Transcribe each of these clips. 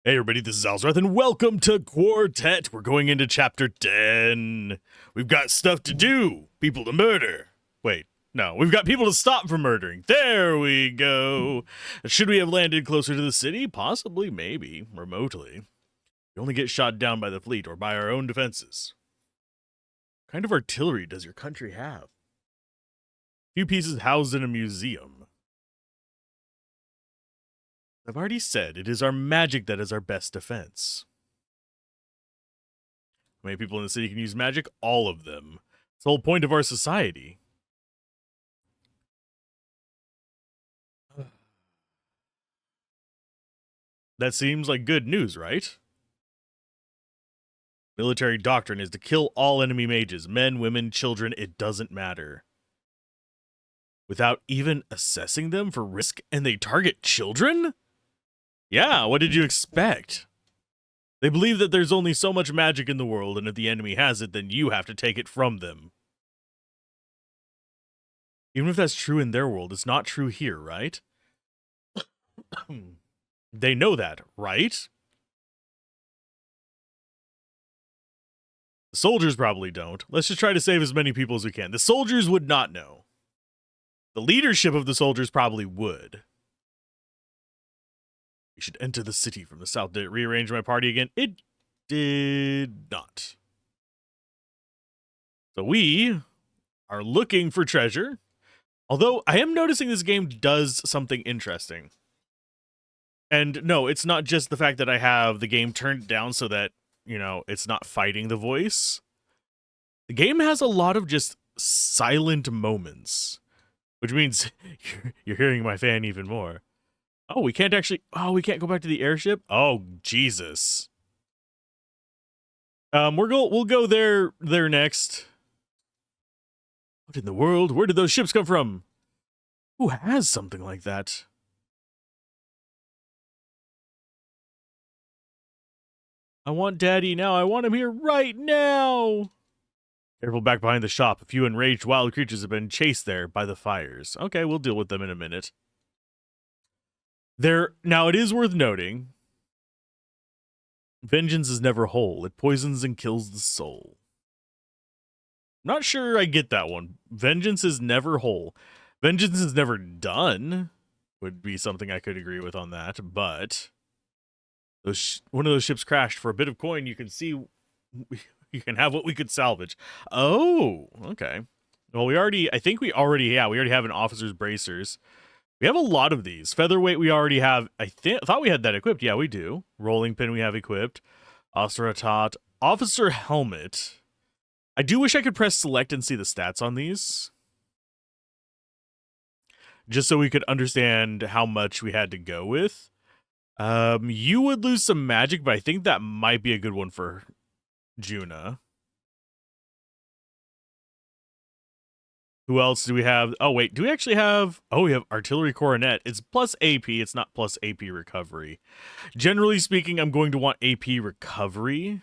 Hey everybody, this is Alzorath, and welcome to Quartet. We're going into chapter 10. We've got stuff to do, people to murder. Wait, no, we've got people to stop from murdering. There we go. Should we have landed closer to the city? Possibly, maybe, remotely. You only get shot down by the fleet or by our own defenses. What kind of artillery does your country have? Few pieces housed in a museum. I've already said it is our magic that is our best defense. How many people in the city can use magic? All of them. It's the whole point of our society. That seems like good news, right? Military doctrine is to kill all enemy mages, men, women, children, it doesn't matter. Without even assessing them for risk, and they target children? Yeah, what did you expect? They believe that there's only so much magic in the world, and if the enemy has it, then you have to take it from them. Even if that's true in their world, it's not true here, right? They know that, right? The soldiers probably don't. Let's just try to save as many people as we can. The soldiers would not know. The leadership of the soldiers probably would. We should enter the city from the south. Did it rearrange my party again? It did not. So we are looking for treasure. Although I am noticing this game does something interesting. And no, it's not just the fact that I have the game turned down so that, you know, it's not fighting the voice. The game has a lot of just silent moments, which means you're hearing my fan even more. Oh, we can't actually... Oh, we can't go back to the airship? Oh, Jesus. We'll go there next. What in the world? Where did those ships come from? Who has something like that? I want Daddy now. I want him here right now. Careful back behind the shop. A few enraged wild creatures have been chased there by the fires. Okay, we'll deal with them in a minute. Now, it is worth noting, vengeance is never whole. It poisons and kills the soul. Not sure I get that one. Vengeance is never whole. Vengeance is never done would be something I could agree with on that, but one of those ships crashed. For a bit of coin, you can see you can have what we could salvage. Oh, okay. Well, I think we already have an officer's bracers. We have a lot of these. Featherweight we already have. I thought we had that equipped. Yeah, we do. Rolling pin we have equipped. Alzorath. Officer helmet. I do wish I could press select and see the stats on these. Just so we could understand how much we had to go with. You would lose some magic, but I think that might be a good one for Juna. Who else do we have? Oh, wait. Do we actually have... Oh, we have Artillery Coronet. It's plus AP. It's not plus AP Recovery. Generally speaking, I'm going to want AP Recovery.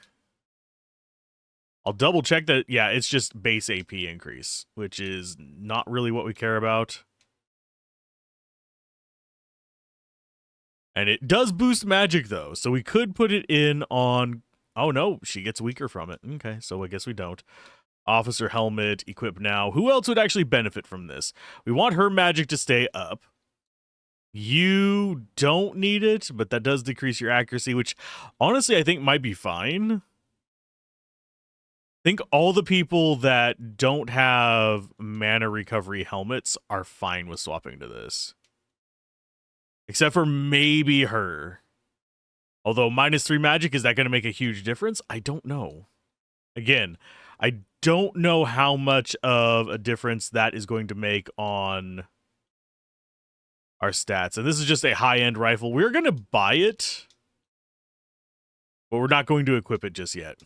I'll double check that. Yeah, it's just base AP increase, which is not really what we care about. And it does boost magic, though. So we could put it in on... Oh, no. She gets weaker from it. Okay, so I guess we don't. Officer helmet, equip now. Who else would actually benefit from this? We want her magic to stay up. You don't need it, but that does decrease your accuracy, which honestly I think might be fine. I think all the people that don't have mana recovery helmets are fine with swapping to this. Except for maybe her. Although -3 magic, is that going to make a huge difference? I don't know. Again, I don't know how much of a difference that is going to make on our stats. And this is just a high-end rifle. We're going to buy it, but we're not going to equip it just yet.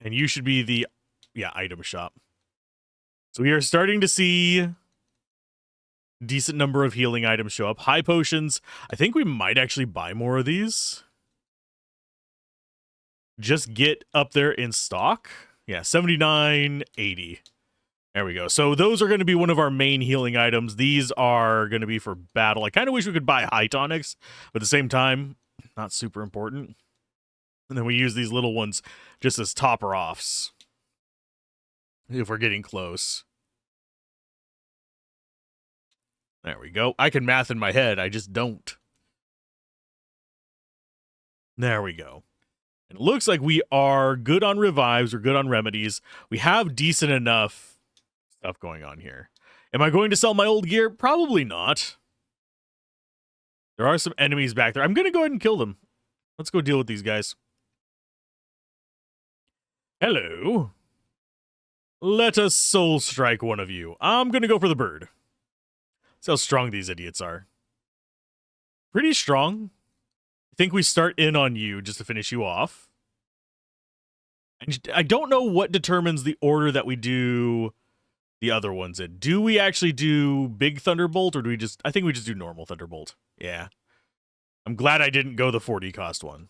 And you should be the, item shop. So we are starting to see decent number of healing items show up. High potions. I think we might actually buy more of these. Just get up there in stock. Yeah, 79.80. There we go. So those are going to be one of our main healing items. These are going to be for battle. I kind of wish we could buy high tonics, but at the same time, not super important. And then we use these little ones just as topper-offs if we're getting close. There we go. I can math in my head. I just don't. There we go. And it looks like we are good on revives. We're good on remedies. We have decent enough stuff going on here. Am I going to sell my old gear? Probably not. There are some enemies back there. I'm going to go ahead and kill them. Let's go deal with these guys. Hello. Let us soul strike one of you. I'm going to go for the bird. See how strong these idiots are. Pretty strong. I think we start in on you just to finish you off. And I don't know what determines the order that we do the other ones in. Do we actually do big Thunderbolt, or do we just... I think we just do normal Thunderbolt. Yeah. I'm glad I didn't go the 40 cost one.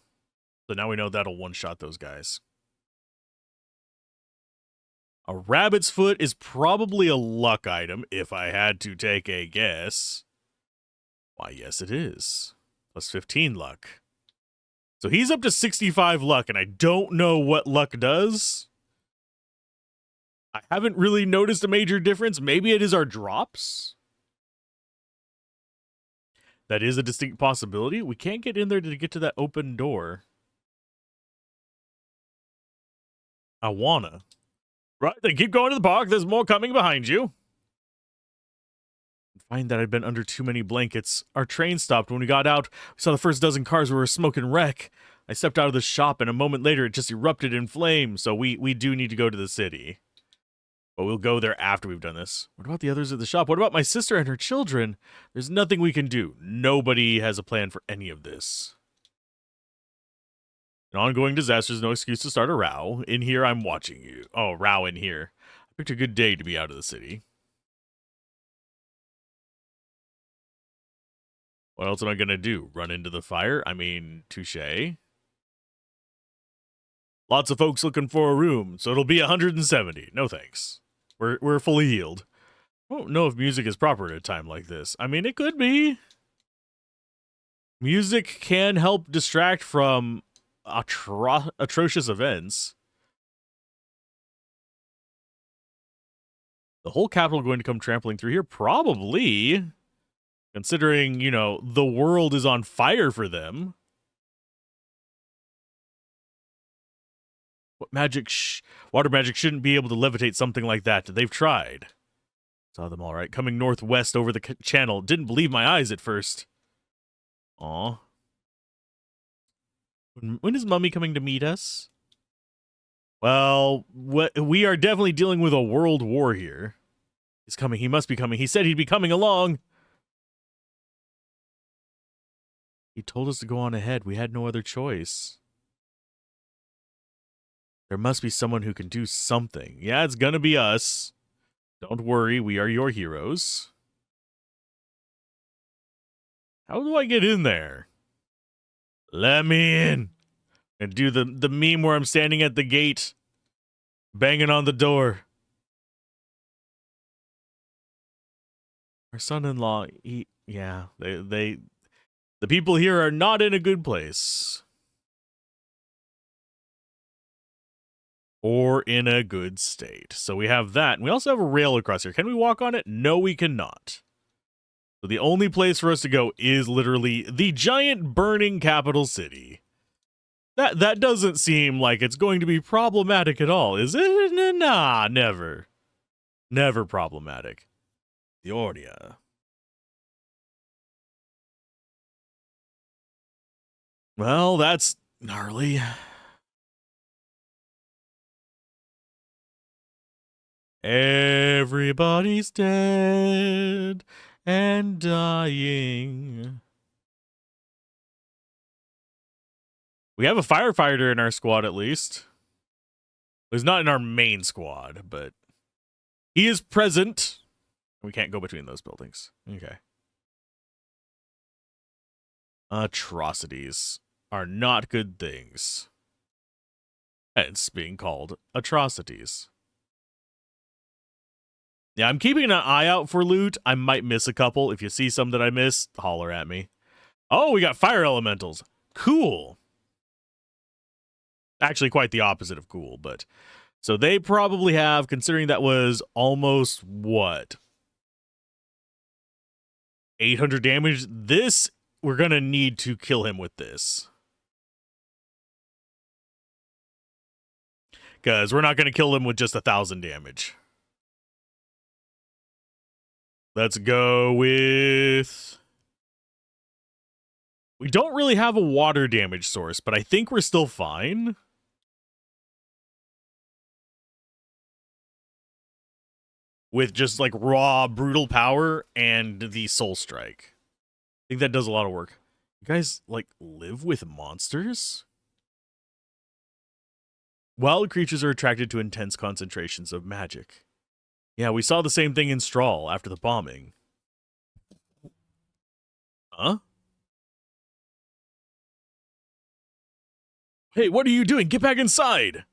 So now we know that'll one-shot those guys. A rabbit's foot is probably a luck item, if I had to take a guess. Why, yes, it is. Plus 15 luck. So he's up to 65 luck, and I don't know what luck does. I haven't really noticed a major difference. Maybe it is our drops. That is a distinct possibility. We can't get in there to get to that open door. I wanna. Right, then keep going to the park. There's more coming behind you. Find that I'd been under too many blankets. Our train stopped. When we got out, we saw the first dozen cars were a smoking wreck. I stepped out of the shop, and a moment later, it just erupted in flames. So we do need to go to the city. But we'll go there after we've done this. What about the others at the shop? What about my sister and her children? There's nothing we can do. Nobody has a plan for any of this. An ongoing disaster is no excuse to start a row. In here, I'm watching you. Oh, row in here. I picked a good day to be out of the city. What else am I going to do? Run into the fire? I mean, touche. Lots of folks looking for a room, so it'll be 170. No thanks. We're fully healed. I don't know if music is proper at a time like this. I mean, it could be. Music can help distract from atrocious events. The whole capital going to come trampling through here? Probably. Considering, you know, the world is on fire for them. What magic? Water magic shouldn't be able to levitate something like that. They've tried. Saw them all right. Coming northwest over the channel. Didn't believe my eyes at first. Aw. When is Mummy coming to meet us? Well, we are definitely dealing with a world war here. He's coming. He must be coming. He said he'd be coming along. He told us to go on ahead. We had no other choice. There must be someone who can do something. Yeah, it's gonna be us. Don't worry, we are your heroes. How do I get in there? Let me in. And do the meme where I'm standing at the gate, banging on the door. Our son-in-law, the people here are not in a good place. Or in a good state. So we have that. And we also have a rail across here. Can we walk on it? No, we cannot. So the only place for us to go is literally the giant burning capital city. That doesn't seem like it's going to be problematic at all, is it? Nah, never. Never problematic. The Ornia. Well, that's gnarly. Everybody's dead and dying. We have a firefighter in our squad, at least. He's not in our main squad, but he is present. We can't go between those buildings. Okay. Atrocities are not good things. Hence being called atrocities. Yeah, I'm keeping an eye out for loot. I might miss a couple. If you see some that I missed, holler at me. Oh, we got fire elementals. Cool. Actually, quite the opposite of cool, but so they probably have, considering that was almost what? 800 damage. This, we're going to need to kill him with this. Because we're not going to kill him with just 1,000 damage. Let's go with... We don't really have a water damage source, but I think we're still fine. With just like raw, brutal power and the soul strike. I think that does a lot of work. You guys like live with monsters? Wild creatures are attracted to intense concentrations of magic. Yeah, we saw the same thing in Strahl after the bombing. Huh? Hey, what are you doing? Get back inside!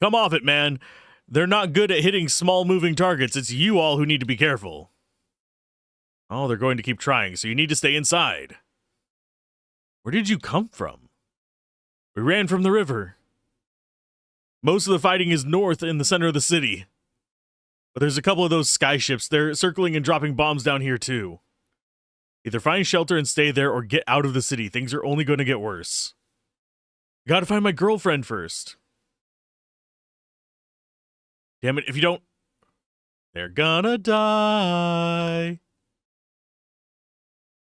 Come off it, man. They're not good at hitting small moving targets. It's you all who need to be careful. Oh, they're going to keep trying, so you need to stay inside. Where did you come from? We ran from the river. Most of the fighting is north in the center of the city. But there's a couple of those sky ships. They're circling and dropping bombs down here, too. Either find shelter and stay there or get out of the city. Things are only going to get worse. Gotta find my girlfriend first. Damn it, if you don't... They're gonna die.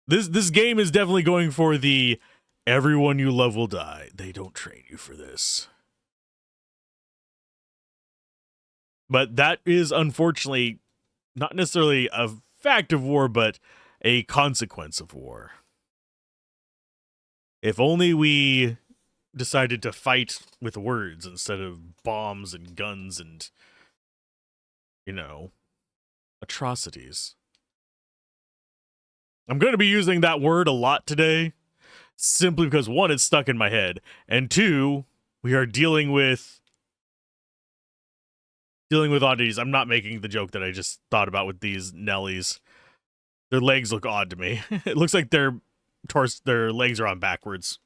This game is definitely going for the everyone you love will die. They don't train you for this. But that is unfortunately not necessarily a fact of war, but a consequence of war. If only we decided to fight with words instead of bombs and guns and, you know, atrocities. I'm going to be using that word a lot today, simply because, one, it's stuck in my head, and two, we are dealing with oddities. I'm not making the joke that I just thought about with these Nellies. Their legs look odd to me. It looks like their legs are on backwards.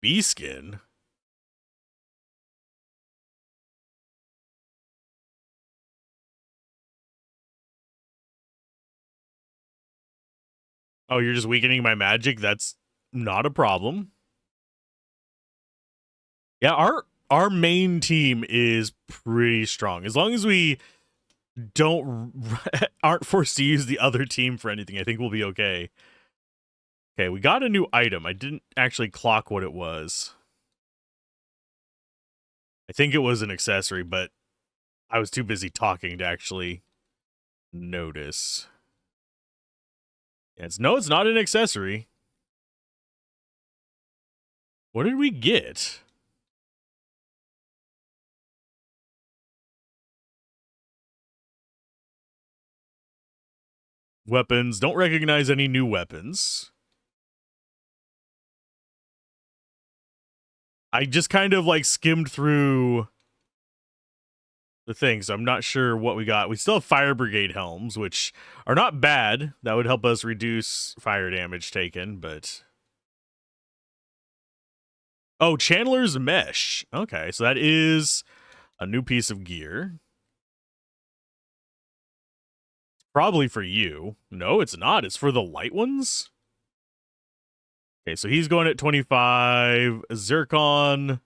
Bee skin? Oh, you're just weakening my magic? That's not a problem. Yeah, our main team is pretty strong. As long as we aren't forced to use the other team for anything, I think we'll be okay. Okay, we got a new item. I didn't actually clock what it was. I think it was an accessory, but I was too busy talking to actually notice. No, it's not an accessory. What did we get? Weapons. Don't recognize any new weapons. I just kind of like skimmed through the thing, so I'm not sure what we got. We still have fire brigade helms, which are not bad. That would help us reduce fire damage taken, but... Oh, Chandler's mesh. Okay, so that is a new piece of gear. Probably for you. No, it's not. It's for the light ones. Okay, so he's going at 25. Zircon.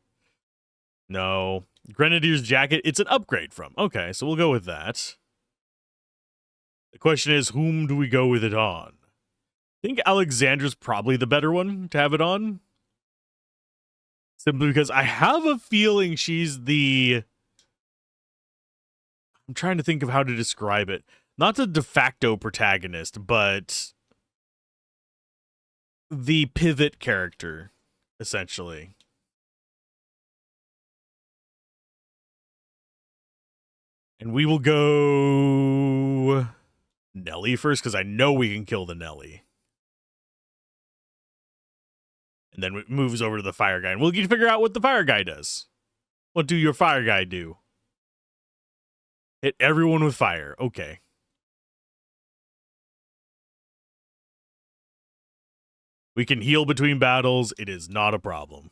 No. Grenadier's jacket. It's an upgrade from. Okay, so we'll go with that. The question is, whom do we go with it on? I think Alexandra's probably the better one to have it on. Simply because I have a feeling she's the... I'm trying to think of how to describe it. Not the de facto protagonist, but the pivot character, essentially. And we will go Nelly first, because I know we can kill the Nelly. And then it moves over to the fire guy. And we'll get to figure out what the fire guy does. What do your fire guy do? Hit everyone with fire. Okay. We can heal between battles. It is not a problem.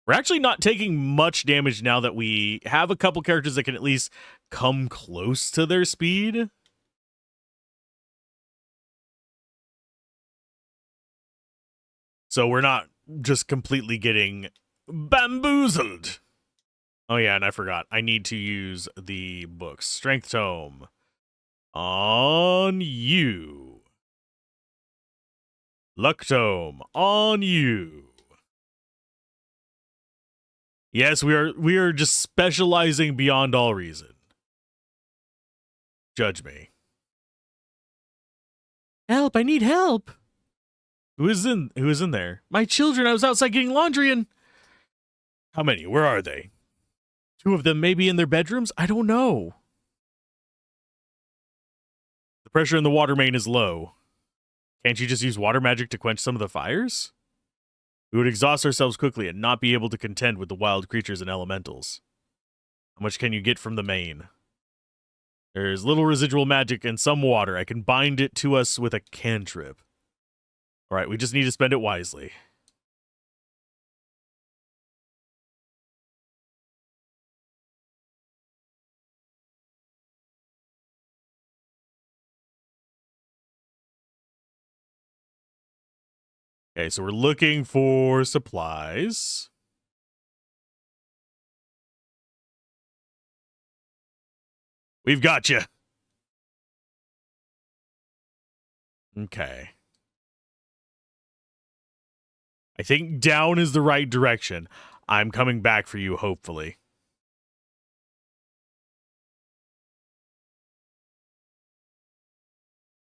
We're actually not taking much damage now that we have a couple characters that can at least come close to their speed. So we're not just completely getting bamboozled. Oh yeah, and I forgot. I need to use the books. Strength Tome. On you. Luck Tome. On you. Yes, we are just specializing beyond all reason. Judge me. Help, I need help. Who is in there? My children, I was outside getting laundry and how many? Where are they? 2 of them maybe in their bedrooms? I don't know. The pressure in the water main is low. Can't you just use water magic to quench some of the fires? We would exhaust ourselves quickly and not be able to contend with the wild creatures and elementals. How much can you get from the main? There's little residual magic and some water. I can bind it to us with a cantrip. Alright, we just need to spend it wisely. Okay, so we're looking for supplies. We've got you. Okay. I think down is the right direction. I'm coming back for you, hopefully.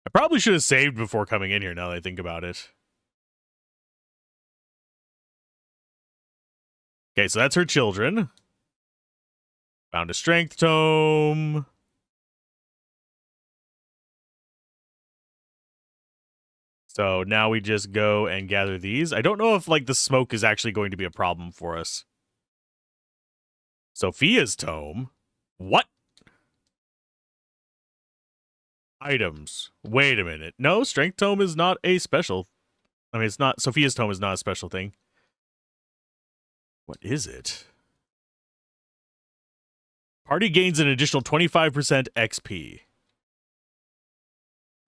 I probably should have saved before coming in here now that I think about it. Okay, so that's her children. Found a strength tome. So now we just go and gather these. I don't know if like the smoke is actually going to be a problem for us. Sophia's tome? What? Items. Wait a minute. No, strength tome is not a special. I mean, it's not. Sophia's tome is not a special thing. What is it? Party gains an additional 25% XP.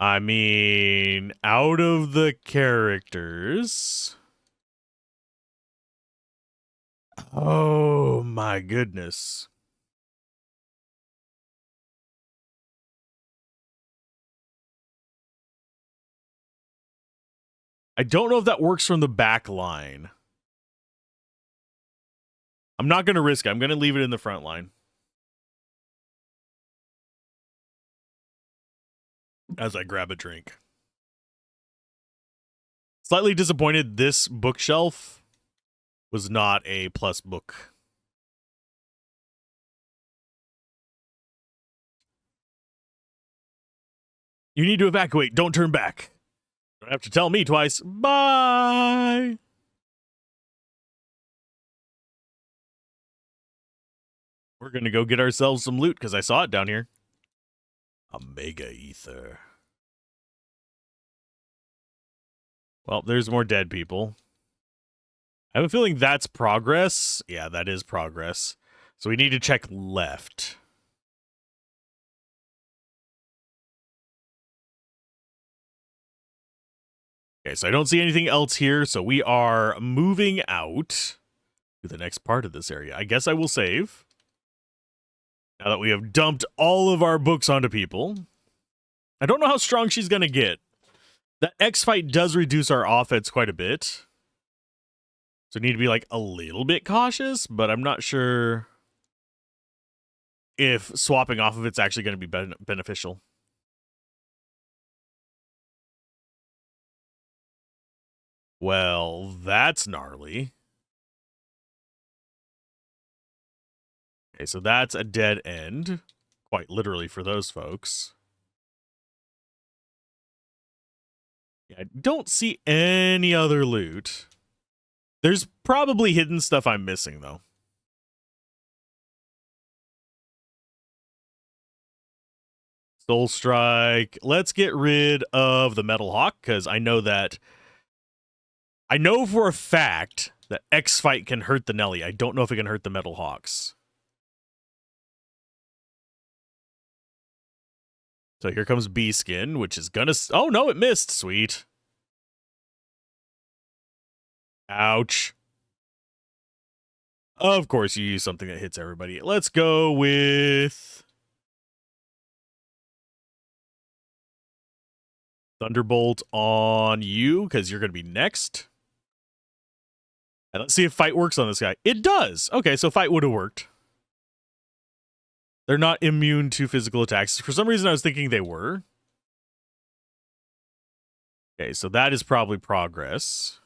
I mean, out of the characters. Oh my goodness. I don't know if that works from the back line. I'm not going to risk it. I'm going to leave it in the front line. As I grab a drink. Slightly disappointed this bookshelf was not a plus book. You need to evacuate. Don't turn back. Don't have to tell me twice. Bye. We're going to go get ourselves some loot because I saw it down here. A mega ether. Well, there's more dead people. I have a feeling that's progress. Yeah, that is progress. So we need to check left. Okay, so I don't see anything else here, so we are moving out to the next part of this area. I guess I will save. Now that we have dumped all of our books onto people. I don't know how strong she's going to get. That X fight does reduce our offense quite a bit. So need to be like a little bit cautious, but I'm not sure if swapping off of it's actually going to be beneficial. Well, that's gnarly. Okay, so that's a dead end. Quite literally for those folks. Yeah, I don't see any other loot. There's probably hidden stuff I'm missing, though. Soul Strike. Let's get rid of the Metal Hawk, because I know for a fact that X-Fight can hurt the Nelly. I don't know if it can hurt the Metal Hawks. So here comes B-Skin, which is gonna... Oh, no, it missed. Sweet. Ouch. Of course, you use something that hits everybody. Let's go with... Thunderbolt on you, because you're going to be next. And let's see if Fight works on this guy. It does! Okay, so Fight would have worked. They're not immune to physical attacks. For some reason, I was thinking they were. Okay, so that is probably progress.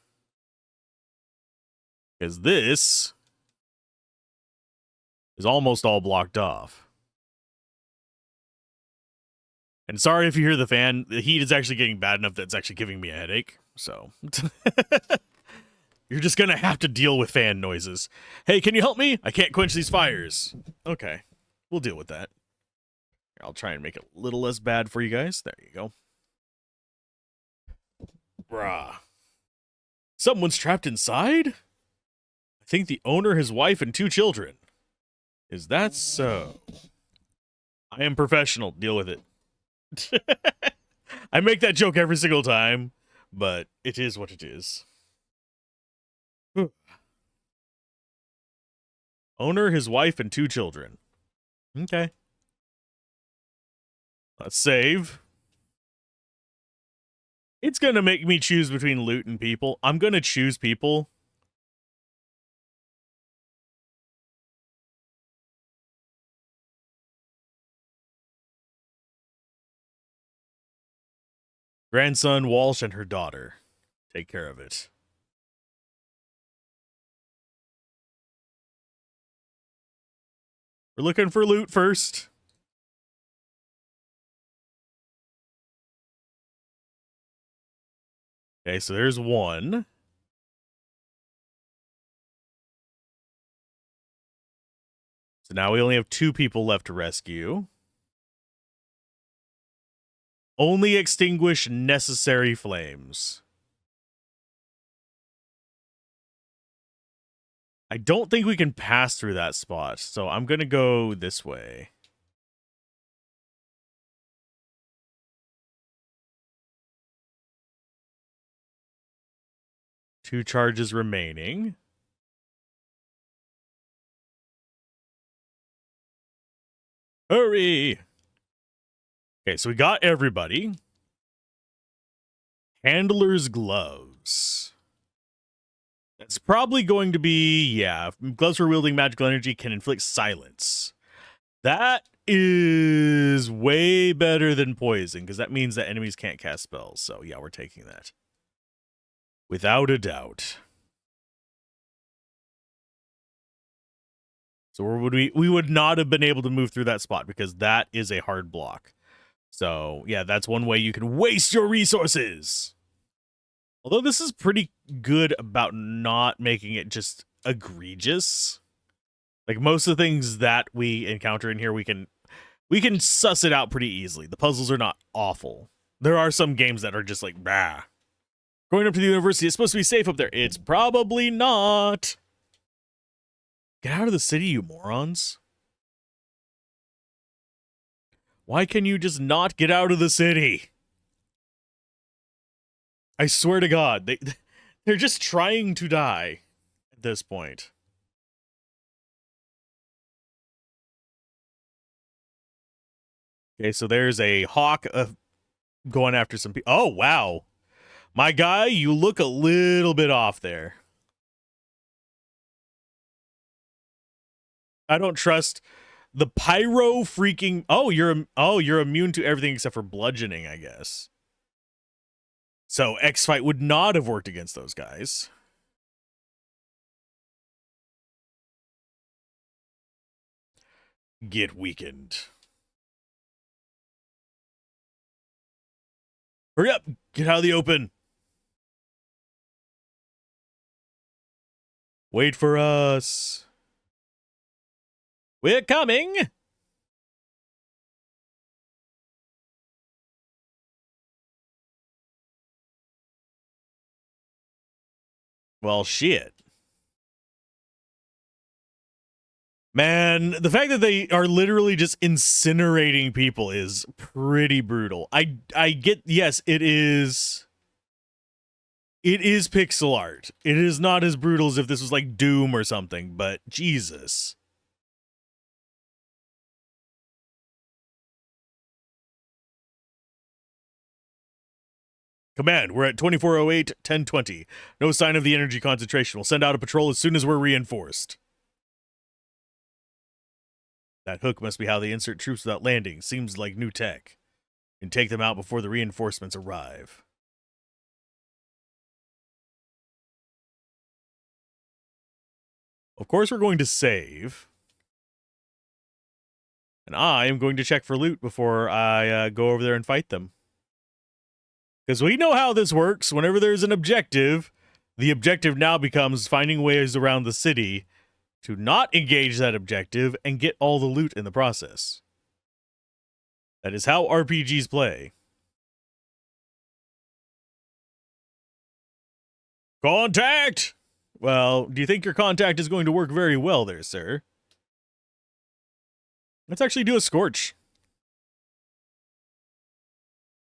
Because this is almost all blocked off. And sorry if you hear the fan. The heat is actually getting bad enough that it's actually giving me a headache. So... You're just going to have to deal with fan noises. Hey, can you help me? I can't quench these fires. Okay, we'll deal with that. I'll try and make it a little less bad for you guys. There you go. Brah. Someone's trapped inside? I think the owner, his wife, and 2 children. Is that so? I am professional. Deal with it. I make that joke every single time, but it is what it is. Owner, his wife, and 2 children. Okay. Let's save. It's going to make me choose between loot and people. I'm going to choose people. Grandson, Walsh, and her daughter. Take care of it. We're looking for loot first. Okay, so there's 1. So now we only have 2 people left to rescue. Only extinguish necessary flames. I don't think we can pass through that spot, so I'm going to go this way. Two charges remaining. Hurry! Okay, so we got everybody. Handler's gloves. It's probably going to be, yeah, gloves for wielding magical energy can inflict silence. That is way better than poison, because that means that enemies can't cast spells. So yeah, we're taking that. Without a doubt. So we would not have been able to move through that spot because that is a hard block. So yeah, that's one way you can waste your resources. Although this is pretty good about not making it just egregious. Like most of the things that we encounter in here, we can suss it out pretty easily. The puzzles are not awful. There are some games that are just like, bah. Going up to the university is supposed to be safe up there. It's probably not. Get out of the city, you morons. Why can you just not get out of the city? I swear to God, they're just trying to die at this point. Okay, so there's a hawk going after some people. Oh, wow. My guy, you look a little bit off there. I don't trust the pyro freaking... Oh, you're immune to everything except for bludgeoning, I guess. So X-Fight would not have worked against those guys. Get weakened. Hurry up! Get out of the open! Wait for us. We're coming! Well, shit. Man, the fact that they are literally just incinerating people is pretty brutal. I get, yes, it is pixel art. It is not as brutal as if this was like Doom or something, but Jesus. Command, we're at 2408, 1020. No sign of the energy concentration. We'll send out a patrol as soon as we're reinforced. That hook must be how they insert troops without landing. Seems like new tech. And take them out before the reinforcements arrive. Of course, we're going to save. And I am going to check for loot before I go over there and fight them. Because we know how this works. Whenever there's an objective, the objective now becomes finding ways around the city to not engage that objective and get all the loot in the process. That is how RPGs play. Contact! Well, do you think your contact is going to work very well there, sir? Let's actually do a scorch.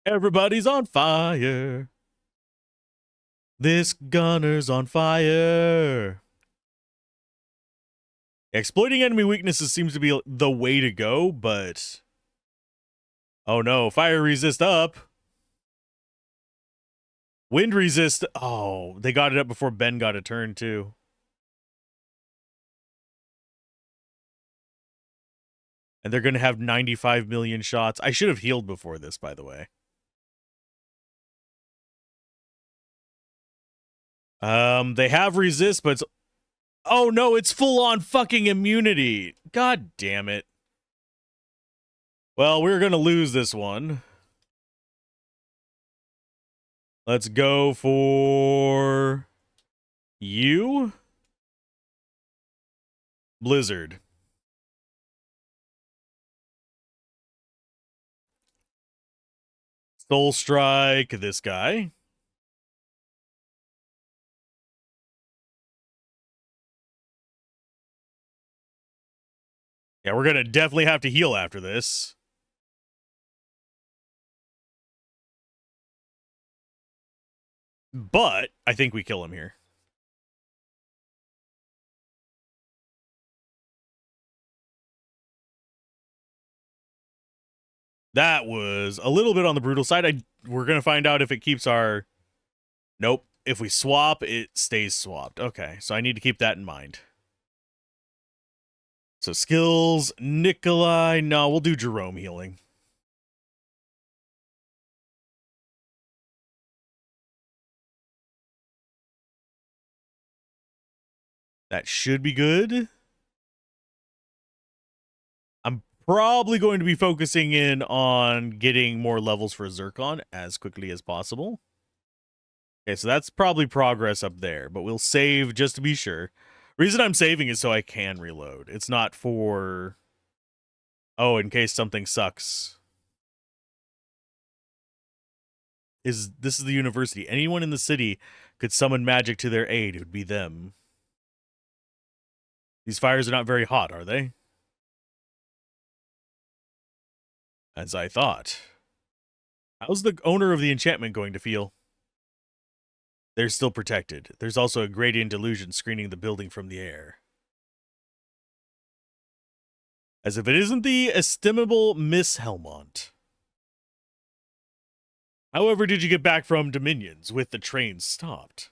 Everybody's on fire. This gunner's on fire. Exploiting enemy weaknesses seems to be the way to go, but... Oh no, fire resist up. Wind resist. Oh, they got it up before Ben got a turn too. And they're going to have 95 million shots. I should have healed before this, by the way. They have resist, but it's... Oh no, it's full on fucking immunity. God damn it. Well, we're going to lose this one. Let's go for you. Blizzard. Soul Strike this guy. Yeah, we're going to definitely have to heal after this. But I think we kill him here. That was a little bit on the brutal side. We're going to find out if it keeps our... Nope. If we swap, it stays swapped. Okay, so I need to keep that in mind. So skills, Nikolai. No, we'll do Jerome healing. That should be good. I'm probably going to be focusing in on getting more levels for Zircon as quickly as possible. Okay, so that's probably progress up there, but we'll save just to be sure. Reason I'm saving is so I can reload. It's not for... Oh, in case something sucks. This is the university. Anyone in the city could summon magic to their aid. It would be them. These fires are not very hot, are they? As I thought. How's the owner of the enchantment going to feel? They're still protected. There's also a gradient illusion screening the building from the air. As if it isn't the estimable Miss Helmont. However, did you get back from Dominions with the train stopped?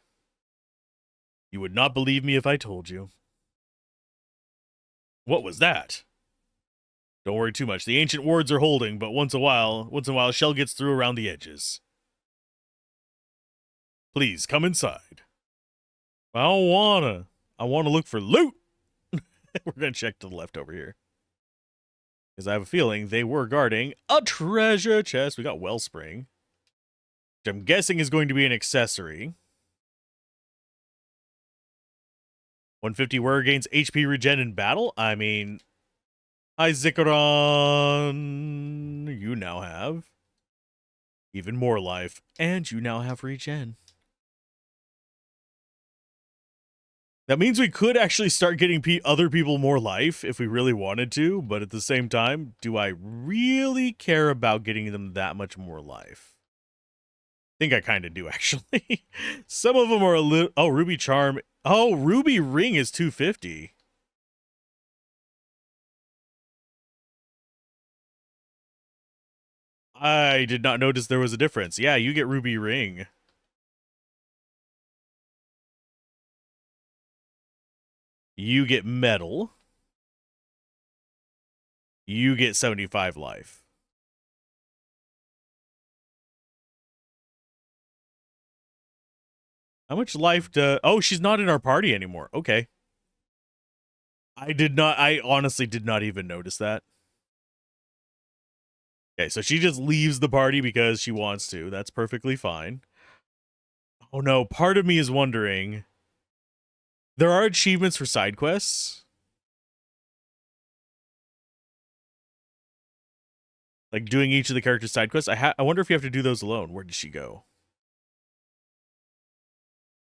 You would not believe me if I told you. What was that? Don't worry too much. The ancient wards are holding, but once in a while, shell gets through around the edges. Please come inside. I don't wanna. I want to look for loot. We're gonna check to the left over here. Because I have a feeling they were guarding a treasure chest. We got Wellspring, which I'm guessing is going to be an accessory. 150 where gains HP regen in battle. I mean, hi Zikaron. You now have even more life, and you now have regen. That means we could actually start getting other people more life if we really wanted to, but at the same time, do I really care about getting them that much more life? I think I kind of do, actually. Some of them are a little... Oh, Ruby Charm. Oh, Ruby Ring is 250. I did not notice there was a difference. Yeah, you get Ruby Ring. You get Metal. You get 75 life. How much life do... Oh, she's not in our party anymore. Okay. I honestly did not even notice that. Okay, so she just leaves the party because she wants to. That's perfectly fine. Oh no, part of me is wondering... There are achievements for side quests. Like doing each of the characters' side quests. I wonder if you have to do those alone. Where did she go?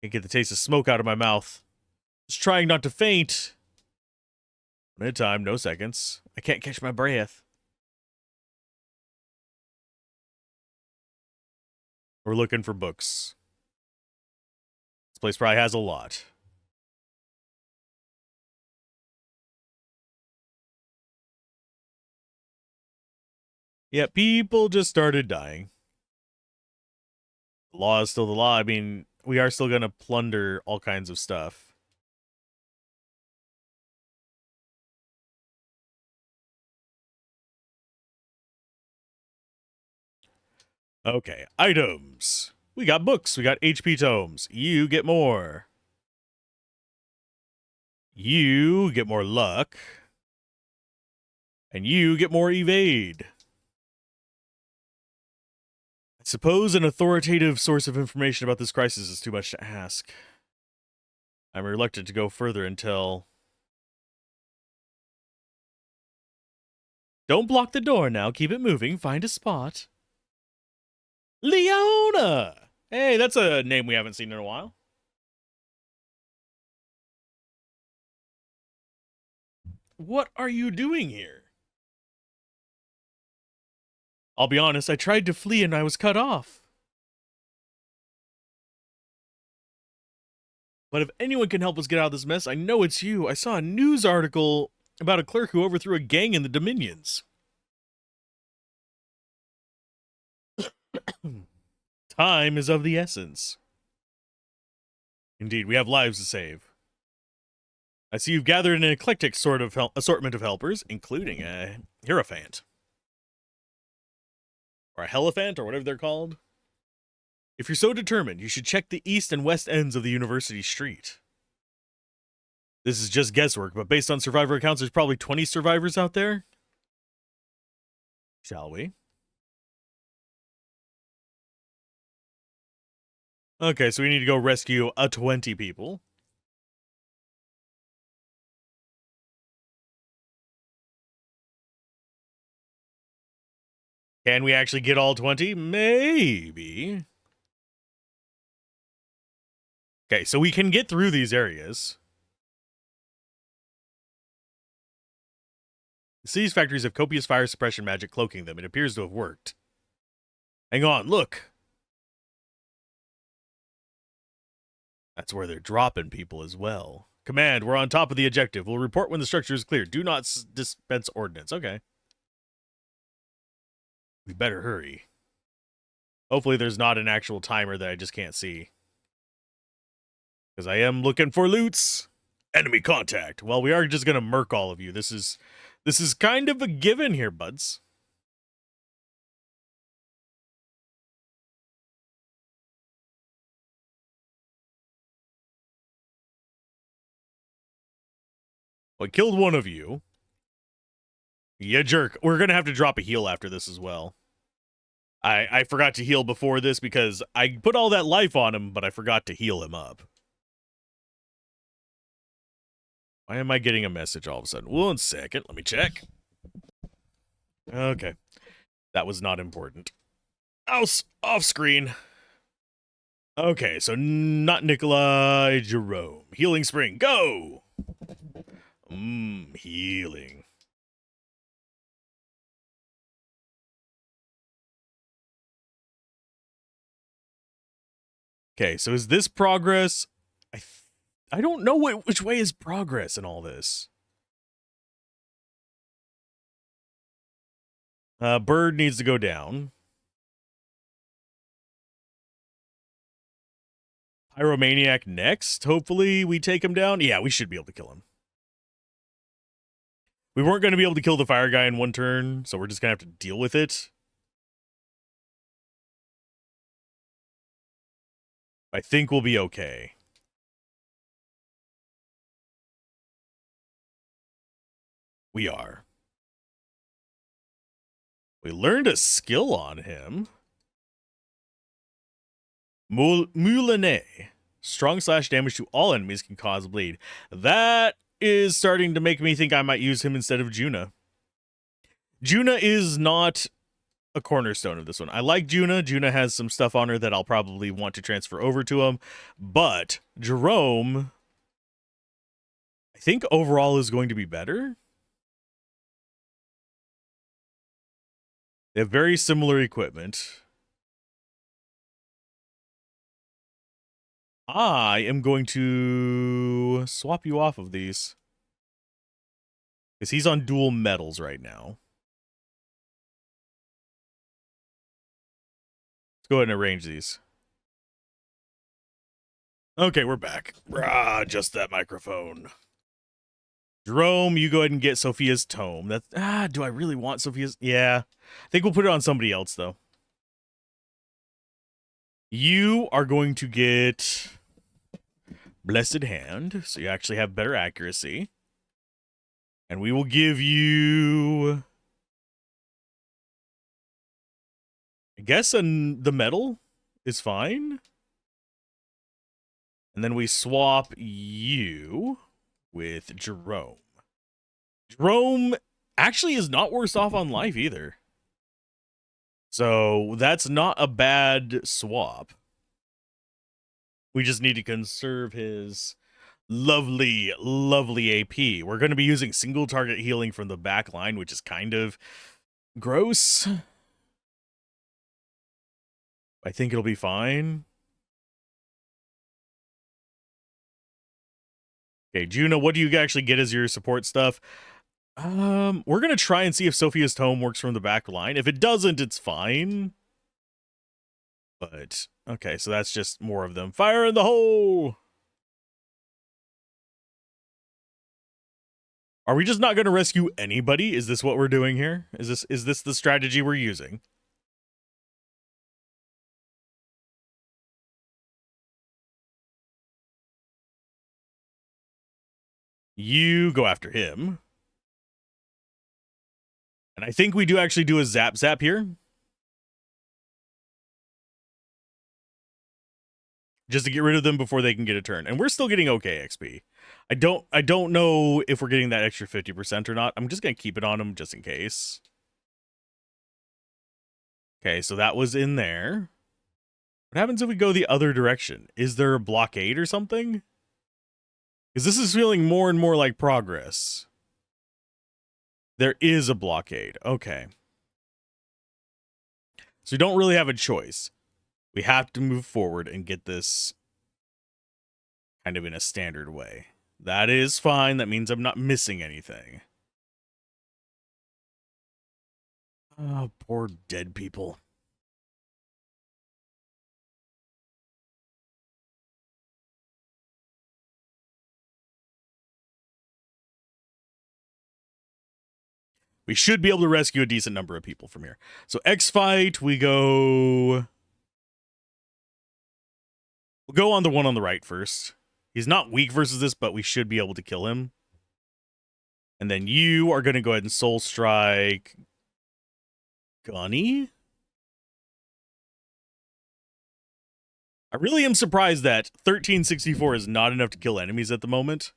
Can't get the taste of smoke out of my mouth. Just trying not to faint. One at a time, no seconds. I can't catch my breath. We're looking for books. This place probably has a lot. Yeah, people just started dying. The law is still the law. I mean, we are still going to plunder all kinds of stuff. Okay, items. We got books. We got HP tomes. You get more. You get more luck. And you get more evade. I suppose an authoritative source of information about this crisis is too much to ask. I'm reluctant to go further until... Don't block the door now. Keep it moving. Find a spot. Leona! Hey, that's a name we haven't seen in a while. What are you doing here? I'll be honest, I tried to flee and I was cut off. But if anyone can help us get out of this mess, I know it's you. I saw a news article about a clerk who overthrew a gang in the Dominions. Time is of the essence. Indeed, we have lives to save. I see you've gathered an eclectic sort of assortment of helpers, including a Hierophant. Or a Helephant, or whatever they're called. If you're so determined, you should check the east and west ends of the University Street. This is just guesswork, but based on survivor accounts, there's probably 20 survivors out there. Shall we? Okay, so we need to go rescue 20 people. Can we actually get all 20? Maybe. Okay, so we can get through these areas. The city's factories have copious fire suppression magic cloaking them. It appears to have worked. Hang on, look. That's where they're dropping people as well. Command, we're on top of the objective. We'll report when the structure is clear. Do not dispense ordnance. Okay. We better hurry. Hopefully there's not an actual timer that I just can't see. Because I am looking for loots. Enemy contact. Well, we are just going to murk all of you. This is kind of a given here, buds. Well, I killed one of you. You jerk. We're going to have to drop a heal after this as well. I forgot to heal before this because I put all that life on him, but I forgot to heal him up. Why am I getting a message all of a sudden? 1 second. Let me check. Okay. That was not important. Off screen. Okay, so not Nikolai, Jerome. Healing Spring, go! Healing. Okay, so is this progress? I don't know which way is progress in all this. Bird needs to go down. Pyromaniac next. Hopefully we take him down. Yeah, we should be able to kill him. We weren't going to be able to kill the fire guy in one turn, so we're just going to have to deal with it. I think we'll be okay. We are. We learned a skill on him. Moulinet. Strong slash damage to all enemies can cause bleed. That is starting to make me think I might use him instead of Juna. Juna is not a cornerstone of this one. I like Juna. Juna has some stuff on her that I'll probably want to transfer over to him. But Jerome, I think overall is going to be better. They have very similar equipment. I am going to swap you off of these. Because he's on dual metals right now. Let's go ahead and arrange these. Okay, we're back. Just that microphone. Jerome, you go ahead and get Sophia's tome. That's do I really want Sophia's? Yeah. I think we'll put it on somebody else, though. You are going to get Blessed Hand, so you actually have better accuracy. And we will give you, I guess, the metal is fine. And then we swap you with Jerome. Jerome actually is not worse off on life either. So that's not a bad swap. We just need to conserve his lovely, lovely AP. We're going to be using single target healing from the back line, which is kind of gross. I think it'll be fine. Okay, Juna, what do you actually get as your support stuff? We're going to try and see if Sophia's Tome works from the back line. If it doesn't, it's fine. But, okay, so that's just more of them. Fire in the hole! Are we just not going to rescue anybody? Is this what we're doing here? Is this the strategy we're using? You go after him. And I think we do actually do a zap here. Just to get rid of them before they can get a turn. And we're still getting okay XP. I don't know if we're getting that extra 50% or not. I'm just going to keep it on them just in case. Okay, so that was in there. What happens if we go the other direction? Is there a blockade or something? Because this is feeling more and more like progress. There is a blockade. Okay. So we don't really have a choice. We have to move forward and get this kind of in a standard way. That is fine. That means I'm not missing anything. Oh, poor dead people. We should be able to rescue a decent number of people from here. So X fight, we'll go on the one on the right first. He's not weak versus this, but we should be able to kill him. And then you are going to go ahead and soul strike Gunny. I really am surprised that 1364 is not enough to kill enemies at the moment.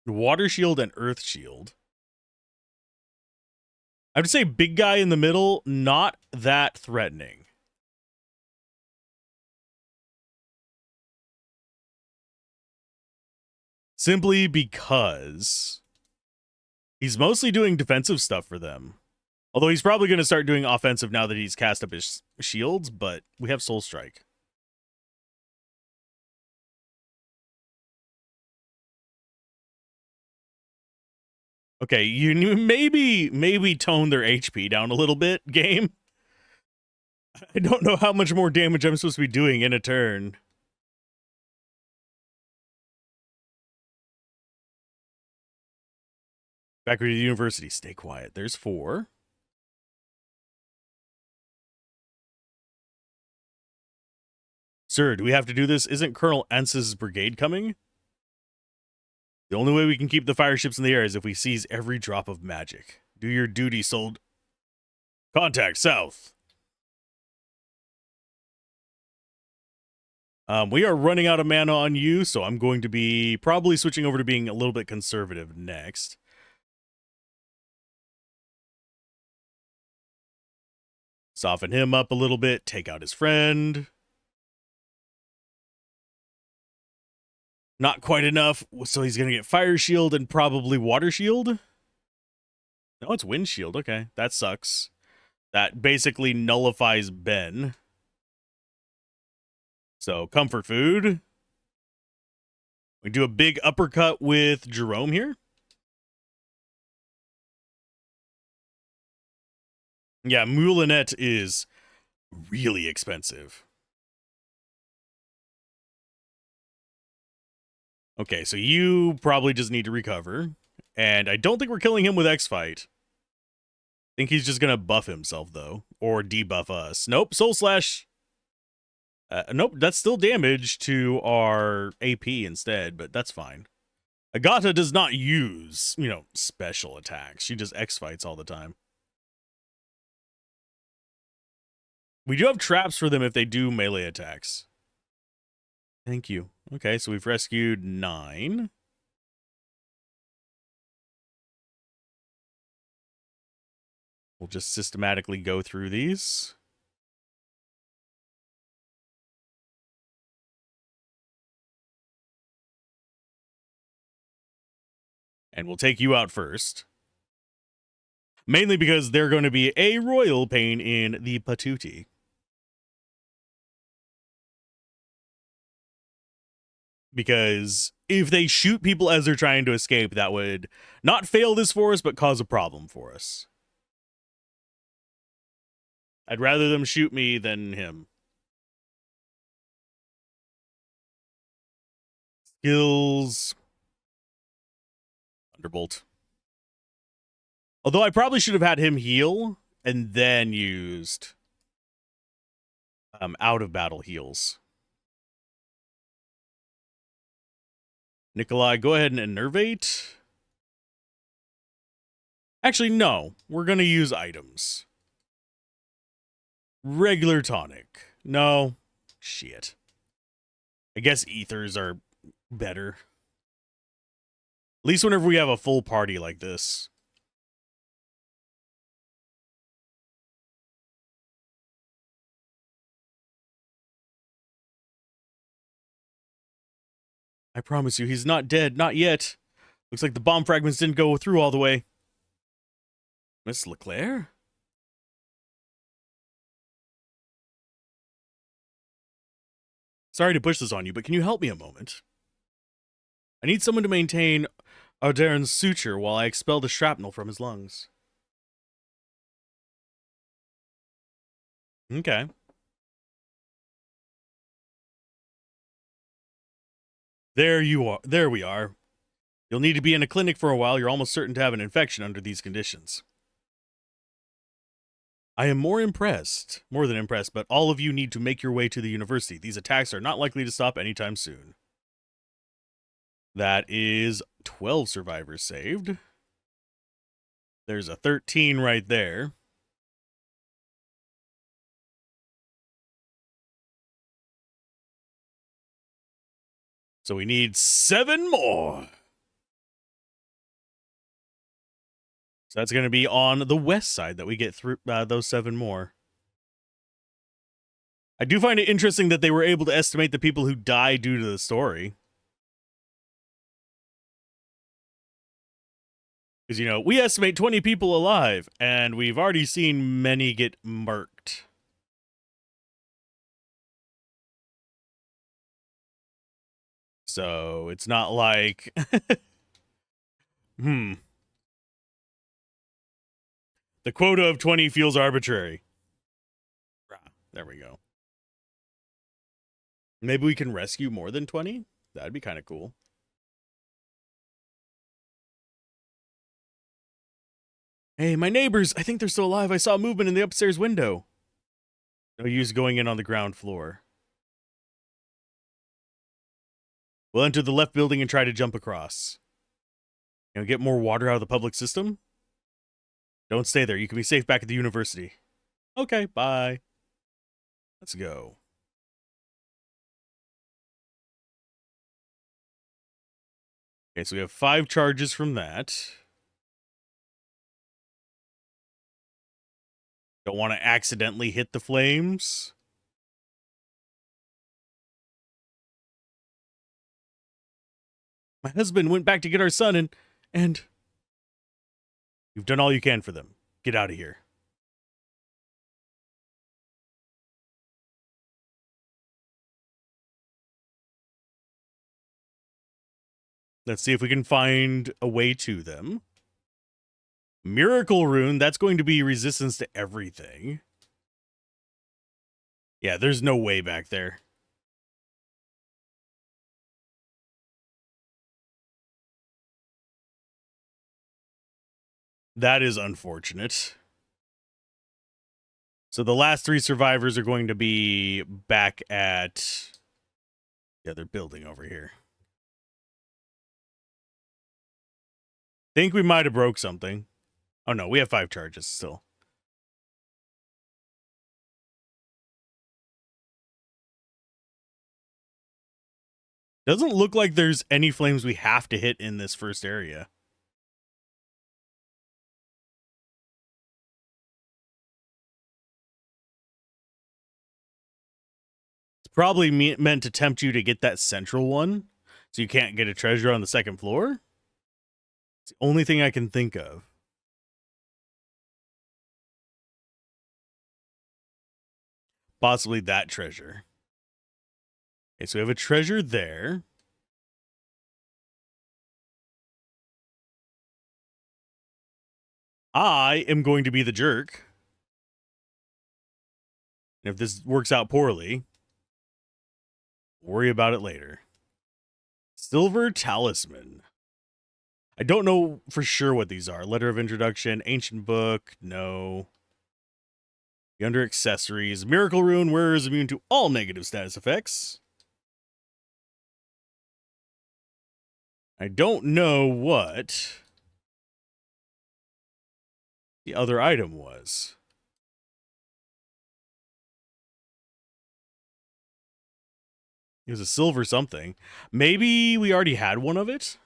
Water shield and earth shield. I have to say, big guy in the middle, not that threatening. Simply because he's mostly doing defensive stuff for them. Although he's probably going to start doing offensive now that he's cast up his shields, but we have Soul Strike. Okay, you maybe tone their HP down a little bit, game. I don't know how much more damage I'm supposed to be doing in a turn. Factory to the university. Stay quiet. There's 4. Sir, do we have to do this? Isn't Colonel Ence's brigade coming? The only way we can keep the fire ships in the air is if we seize every drop of magic. Do your duty, sold. Contact south. We are running out of mana on you, so I'm going to be probably switching over to being a little bit conservative next. Soften him up a little bit, take out his friend. Not quite enough, so he's going to get fire shield and probably water shield. No, it's wind shield. Okay, that sucks. That basically nullifies Ben. So, comfort food. We do a big uppercut with Jerome here. Yeah, Moulinette is really expensive. Okay, so you probably just need to recover. And I don't think we're killing him with X-Fight. I think he's just going to buff himself, though. Or debuff us. Nope, Soul Slash. Nope, that's still damage to our AP instead, but that's fine. Agata does not use, special attacks. She just X-Fights all the time. We do have traps for them if they do melee attacks. Thank you. Okay, so we've rescued 9. We'll just systematically go through these. And we'll take you out first. Mainly because they're going to be a royal pain in the patootie. Because if they shoot people as they're trying to escape, that would not fail this for us, but cause a problem for us. I'd rather them shoot me than him. Skills. Thunderbolt. Although I probably should have had him heal and then used out of battle heals. Nikolai, go ahead and enervate. Actually, no. We're going to use items. Regular tonic. No. Shit. I guess ethers are better. At least whenever we have a full party like this. I promise you, he's not dead. Not yet. Looks like the bomb fragments didn't go through all the way. Miss Leclerc? Sorry to push this on you, but can you help me a moment? I need someone to maintain Ardarin's suture while I expel the shrapnel from his lungs. Okay. There you are. There we are. You'll need to be in a clinic for a while. You're almost certain to have an infection under these conditions. I am more than impressed, but all of you need to make your way to the university. These attacks are not likely to stop anytime soon. That is 12 survivors saved. There's a 13 right there. So we need 7 more. So that's going to be on the west side that we get through those 7 more. I do find it interesting that they were able to estimate the people who die due to the story. Because, you know, we estimate 20 people alive, and we've already seen many get murked. So it's not like... The quota of 20 feels arbitrary. There we go. Maybe we can rescue more than 20? That'd be kind of cool. Hey, my neighbors! I think they're still alive. I saw movement in the upstairs window. No use going in on the ground floor. We'll enter the left building and try to jump across. You know, get more water out of the public system? Don't stay there. You can be safe back at the university. Okay, bye. Let's go. Okay, so we have 5 charges from that. Don't want to accidentally hit the flames. My husband went back to get our son and... You've done all you can for them. Get out of here. Let's see if we can find a way to them. Miracle Rune, that's going to be resistance to everything. Yeah, there's no way back there. That is unfortunate. So the last 3 survivors are going to be back at the other building over here. Think we might have broke something. Oh no, we have 5 charges still. Doesn't look like there's any flames we have to hit in this first area. It's probably meant to tempt you to get that central one, so you can't get a treasure on the second floor. It's the only thing I can think of. Possibly that treasure. Okay, so we have a treasure there. I am going to be the jerk. And if this works out poorly, worry about it later. Silver Talisman. I don't know for sure what these are. Letter of Introduction, Ancient Book, no. Under Accessories, Miracle Rune, wearer is immune to all negative status effects. I don't know what the other item was. It was a silver something. Maybe we already had one of it?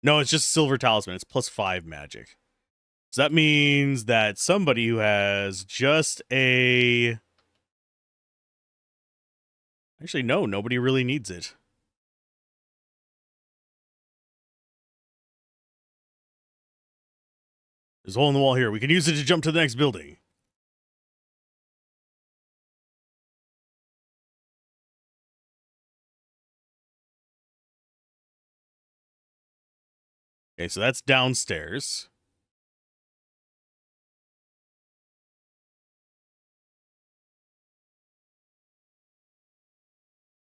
No, it's just Silver Talisman. It's +5 magic. So that means that somebody who has just a... Actually, no, nobody really needs it. There's a hole in the wall here. We can use it to jump to the next building. Okay, so that's downstairs.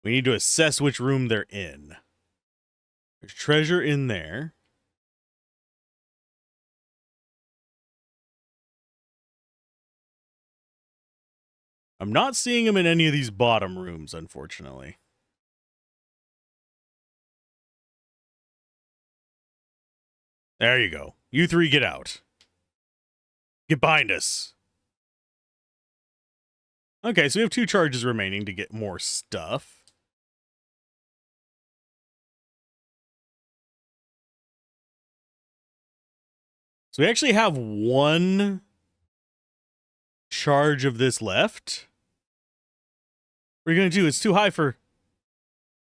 We need to assess which room they're in. There's treasure in there. I'm not seeing them in any of these bottom rooms, unfortunately. There you go. You 3 get out. Get behind us. Okay, so we have 2 charges remaining to get more stuff. So we actually have 1 charge of this left. What are you going to do? It's too high for...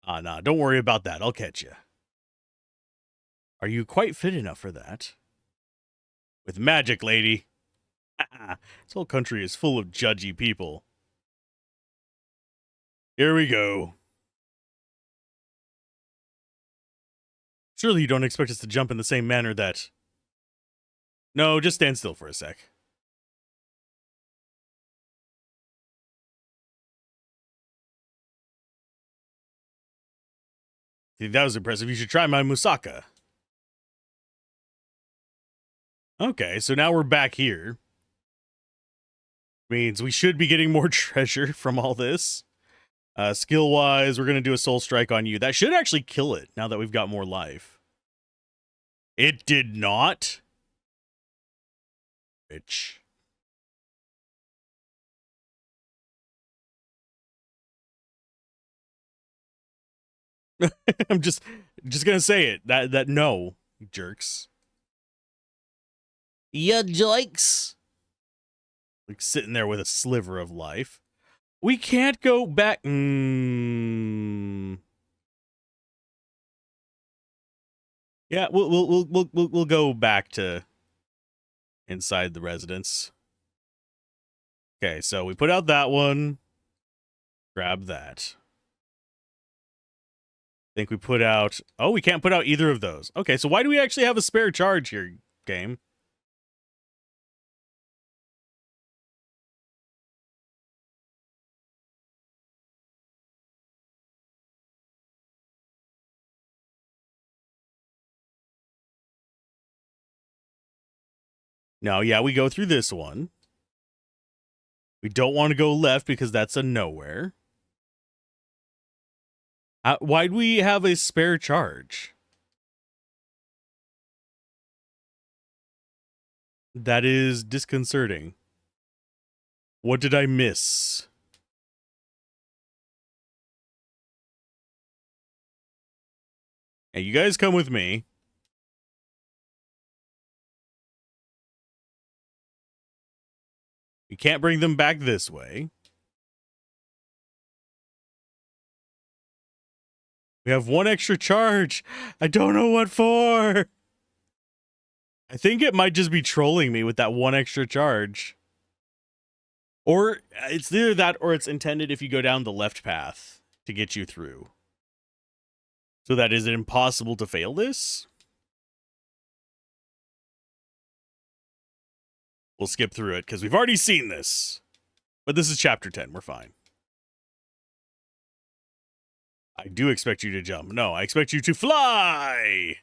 Ah, nah, don't worry about that. I'll catch you. Are you quite fit enough for that? With magic, lady. This whole country is full of judgy people. Here we go. Surely you don't expect us to jump in the same manner that... No, just stand still for a sec. Think that was impressive. You should try my moussaka. Okay, so now we're back here. Means we should be getting more treasure from all this. Skill-wise, we're going to do a soul strike on you. That should actually kill it now that we've got more life. It did not. Bitch. I'm just gonna say it. That no, you jerks. Ya jokes. Like sitting there with a sliver of life. We can't go back. Yeah, we'll go back to inside the residence. Okay, so we put out that one. Grab that. I think we put out... Oh, we can't put out either of those. Okay, so why do we actually have a spare charge here, game? No, yeah, we go through this one. We don't want to go left because that's a nowhere. Why'd we have a spare charge? That is disconcerting. What did I miss? Hey, you guys come with me. We can't bring them back this way. We have one extra charge. I don't know what for. I think it might just be trolling me with that one extra charge. Or it's either that or it's intended if you go down the left path to get you through. So that is it impossible to fail this? We'll skip through it because we've already seen this. But this is chapter 10. We're fine. I do expect you to jump. No, I expect you to fly!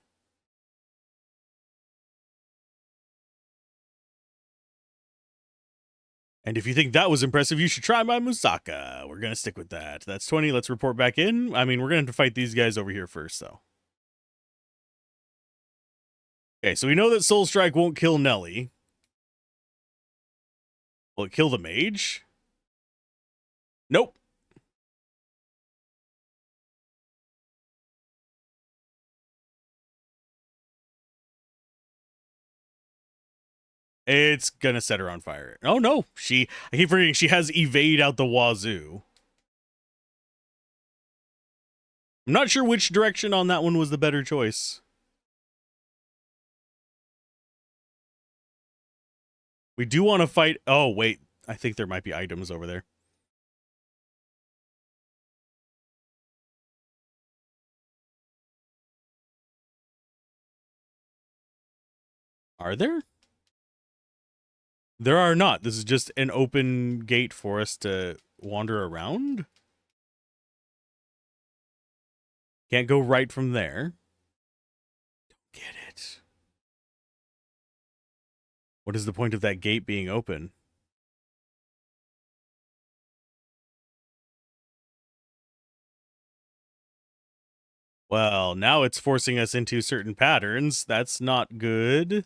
And if you think that was impressive, you should try my moussaka. We're going to stick with that. That's 20. Let's report back in. I mean, we're going to fight these guys over here first, though. Okay, so we know that Soul Strike won't kill Nelly. Will it kill the mage? Nope. It's gonna set her on fire. Oh no, I keep forgetting she has evade out the wazoo. I'm not sure which direction on that one was the better choice. We do want to fight. Oh, wait. I think there might be items over there. Are there? There are not. This is just an open gate for us to wander around. Can't go right from there. Don't get it. What is the point of that gate being open? Well, now it's forcing us into certain patterns. That's not good.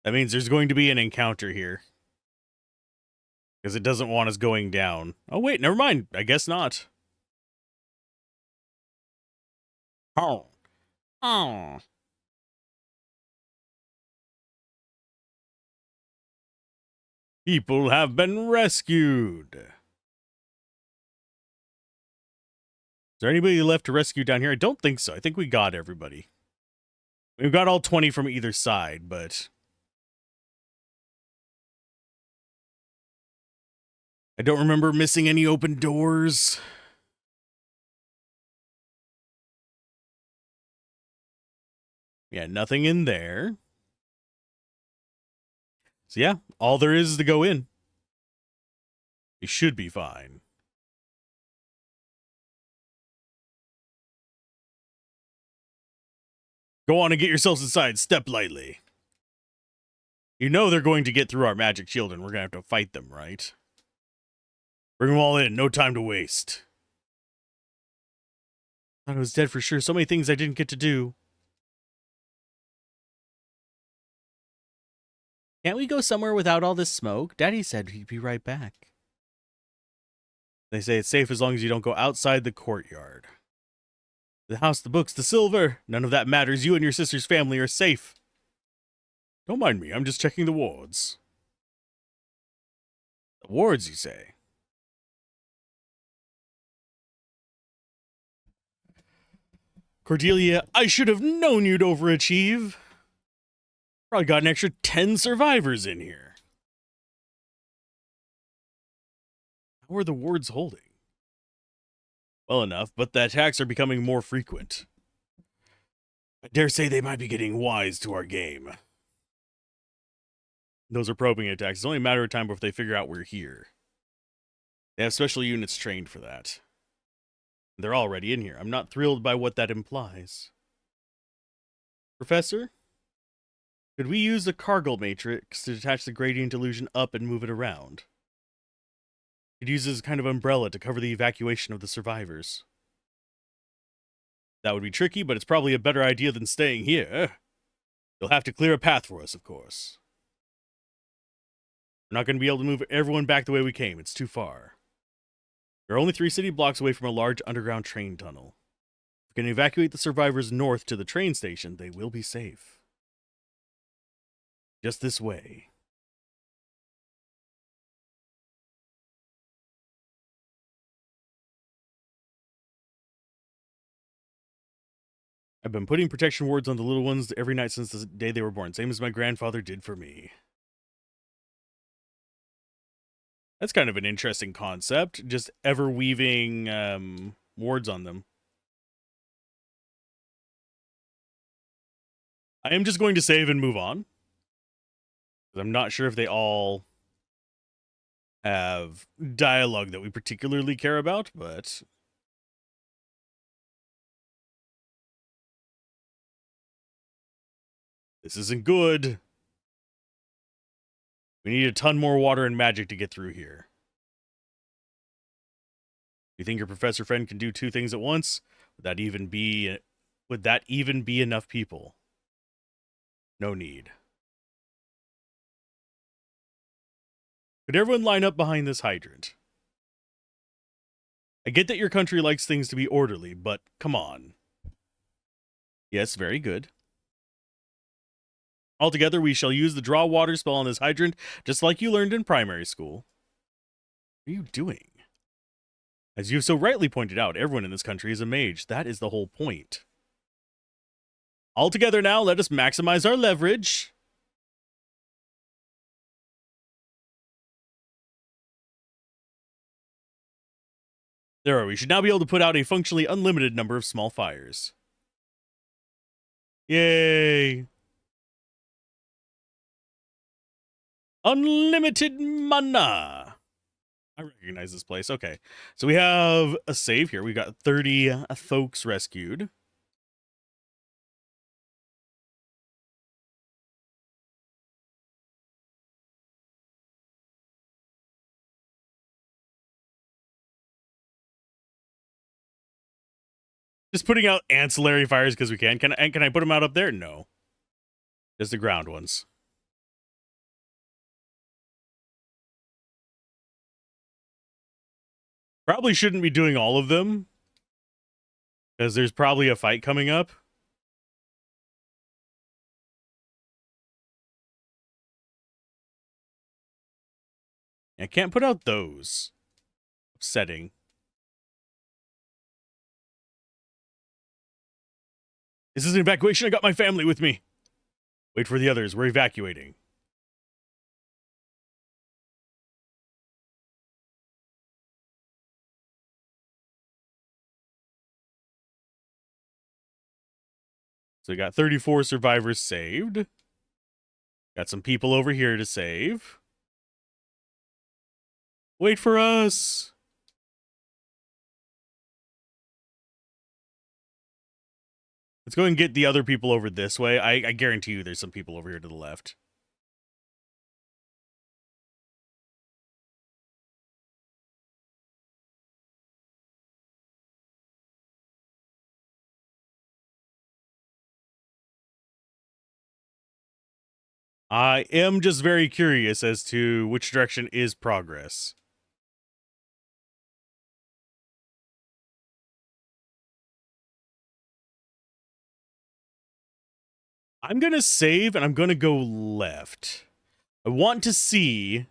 That means there's going to be an encounter here. Because it doesn't want us going down. Oh, wait, never mind. I guess not. Oh. Oh. People have been rescued. there anybody left to rescue down here? I don't think so. I think we got everybody. We've got all 20 from either side, but I don't remember missing any open doors. Yeah, nothing in there. So yeah, all there is to go in. We should be fine. Go on and get yourselves inside. Step lightly. You know they're going to get through our magic shield and we're going to have to fight them, right? Bring them all in. No time to waste. I thought I was dead for sure. So many things I didn't get to do. Can't we go somewhere without all this smoke? Daddy said he'd be right back. They say it's safe as long as you don't go outside the courtyard. The house, the books, the silver. None of that matters. You and your sister's family are safe. Don't mind me. I'm just checking the wards. The wards, you say? Cordelia, I should have known you'd overachieve. Probably got an extra 10 survivors in here. How are the wards holding? Well enough, but the attacks are becoming more frequent. I dare say they might be getting wise to our game. Those are probing attacks. It's only a matter of time before they figure out we're here. They have special units trained for that. They're already in here. I'm not thrilled by what that implies. Professor? Could we use the Cargill matrix to detach the gradient illusion up and move it around? It uses a kind of umbrella to cover the evacuation of the survivors. That would be tricky, but it's probably a better idea than staying here. You'll have to clear a path for us, of course. We're not going to be able to move everyone back the way we came. It's too far. We're only 3 city blocks away from a large underground train tunnel. If we can evacuate the survivors north to the train station, they will be safe. Just this way. I've been putting protection wards on the little ones every night since the day they were born, same as my grandfather did for me. That's kind of an interesting concept, just ever-weaving wards on them. I am just going to save and move on. I'm not sure if they all have dialogue that we particularly care about, but this isn't good. We need a ton more water and magic to get through here. You think your professor friend can do 2 things at once? Would that even be enough people? No need. Could everyone line up behind this hydrant? I get that your country likes things to be orderly, but come on. Yes, very good. Altogether, we shall use the draw water spell on this hydrant, just like you learned in primary school. What are you doing? As you've so rightly pointed out, everyone in this country is a mage. That is the whole point. Altogether now, let us maximize our leverage. There we should now be able to put out a functionally unlimited number of small fires. Yay! Unlimited mana. I recognize this place. Okay. So we have a save here. We got 30 folks rescued. Just putting out ancillary fires because we can. Can I put them out up there? No. Just the ground ones. Probably shouldn't be doing all of them, because there's probably a fight coming up. I can't put out those. Upsetting. This is an evacuation. I got my family with me. Wait for the others. We're evacuating. So we got 34 survivors saved. Got some people over here to save. Wait for us. Let's go and get the other people over this way. I guarantee you there's some people over here to the left. I am just very curious as to which direction is progress. I'm going to save and I'm going to go left. I want to see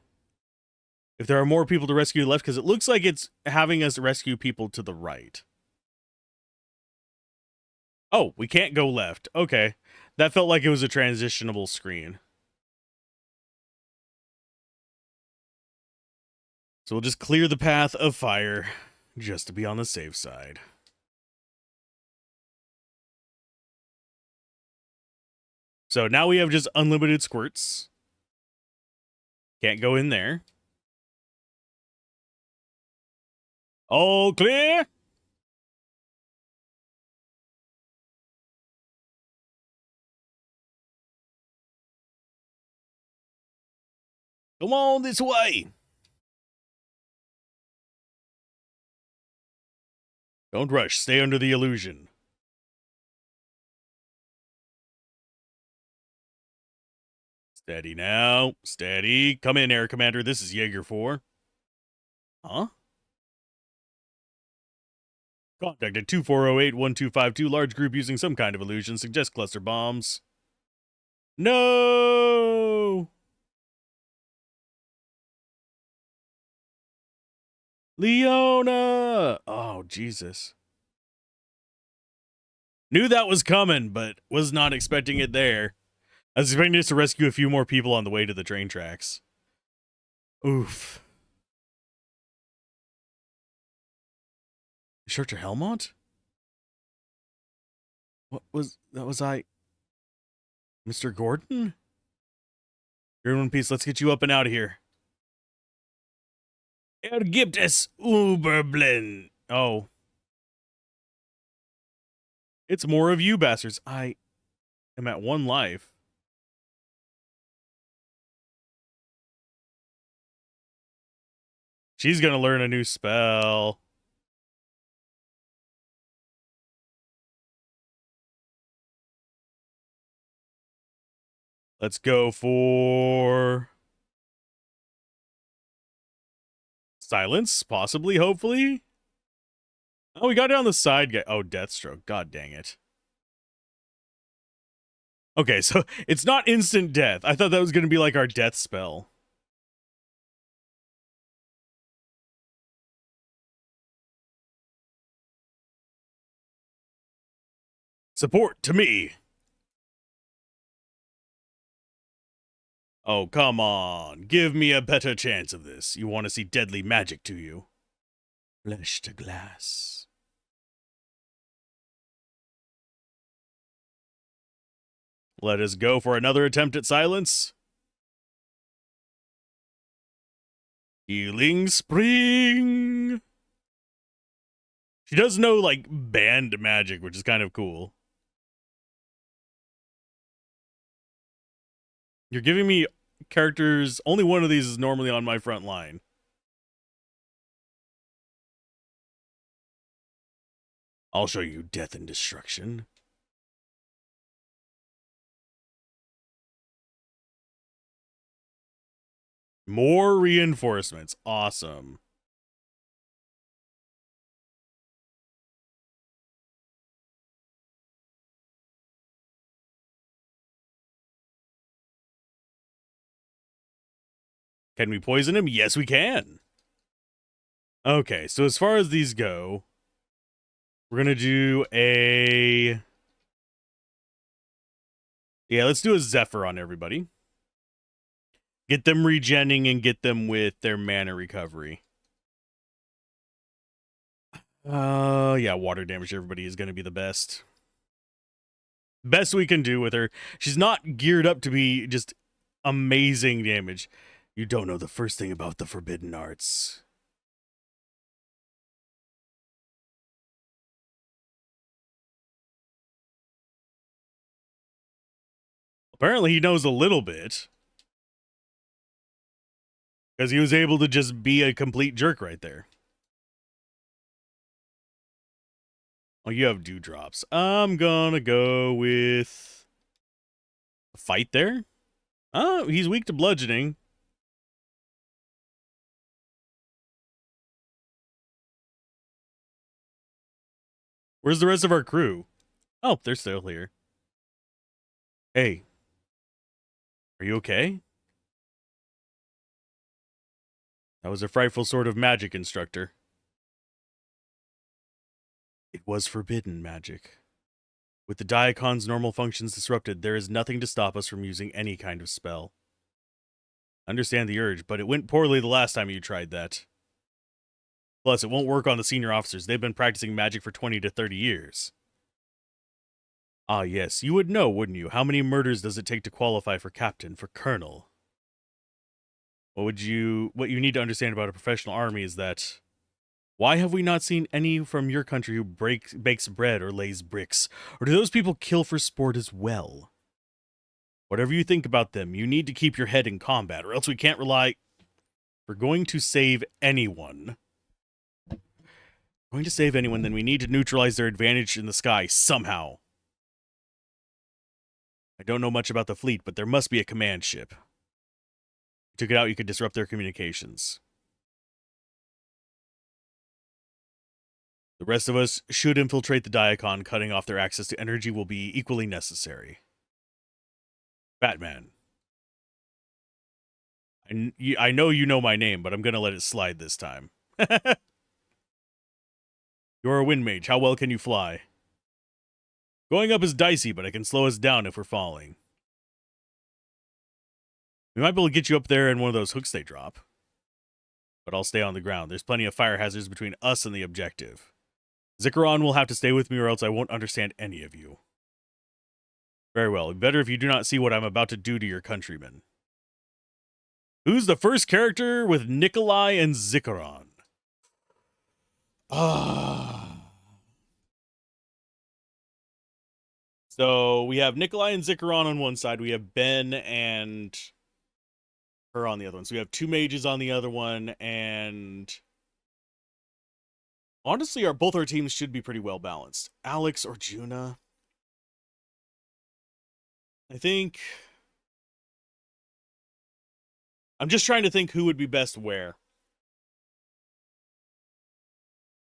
if there are more people to rescue left because it looks like it's having us rescue people to the right. Oh, we can't go left. Okay. That felt like it was a transitionable screen. So we'll just clear the path of fire just to be on the safe side. So now we have just unlimited squirts. Can't go in there. All clear? Come on this way. Don't rush. Stay under the illusion. Steady now. Steady. Come in, Air Commander. This is Jaeger 4. Huh? Contacted 2408-1252. Large group using some kind of illusion. Suggest cluster bombs. No! Leona! Oh, Jesus. Knew that was coming, but was not expecting it there. I was expecting us to rescue a few more people on the way to the train tracks. Oof. Shirter Helmont? What was that? Was I Mr. Gordon? You're in one piece. Let's get you up and out of here. Er gibt es Uberblin. Oh. It's more of you bastards. I am at 1 life. She's gonna learn a new spell. Let's go for silence, possibly, hopefully. Oh, we got it on the side guy. Oh, Deathstroke. God dang it. Okay, so it's not instant death. I thought that was going to be like our death spell. Support to me. Oh, come on. Give me a better chance of this. You want to see deadly magic to you. Flesh to glass. Let us go for another attempt at silence. Healing Spring. She does know, like, band magic, which is kind of cool. You're giving me characters. Only one of these is normally on my front line. I'll show you death and destruction. More reinforcements. Awesome. Can we poison him? Yes, we can. Okay, so as far as these go, we're going to do a Yeah, let's do a Zephyr on everybody. Get them regenning and get them with their mana recovery. Yeah, water damage to everybody is going to be the best. Best we can do with her. She's not geared up to be just amazing damage. You don't know the first thing about the forbidden arts. Apparently he knows a little bit. Because he was able to just be a complete jerk right there. Oh, you have dewdrops. I'm gonna go with a fight there. Oh, he's weak to bludgeoning. Where's the rest of our crew? Oh, they're still here. Hey, are you okay? That was a frightful sort of magic, instructor. It was forbidden magic. With the Diacon's normal functions disrupted, there is nothing to stop us from using any kind of spell. Understand the urge, but it went poorly the last time you tried that. Plus, it won't work on the senior officers. They've been practicing magic for 20 to 30 years. Ah, yes, you would know, wouldn't you? How many murders does it take to qualify for captain, for colonel? What you need to understand about a professional army is that why have we not seen any from your country who bakes bread or lays bricks? Or do those people kill for sport as well? Whatever you think about them, you need to keep your head in combat, or else we can't rely. We're going to save anyone. Then we need to neutralize their advantage in the sky somehow. I don't know much about the fleet, but there must be a command ship. If you took it out, you could disrupt their communications. The rest of us should infiltrate the Diacon. Cutting off their access to energy will be equally necessary. Batman. I know you know my name, but I'm going to let it slide this time. You're a wind mage. How well can you fly? Going up is dicey, but I can slow us down if we're falling. We might be able to get you up there in one of those hooks they drop. But I'll stay on the ground. There's plenty of fire hazards between us and the objective. Zikaron will have to stay with me or else I won't understand any of you. Very well. Better if you do not see what I'm about to do to your countrymen. Who's the first character with Nikolai and Zikaron? So we have Nikolai and Zikaron on one side. We have Ben and her on the other one. So we have two mages on the other one. And honestly, both our teams should be pretty well balanced. Alex or Juna? I think I'm just trying to think who would be best where.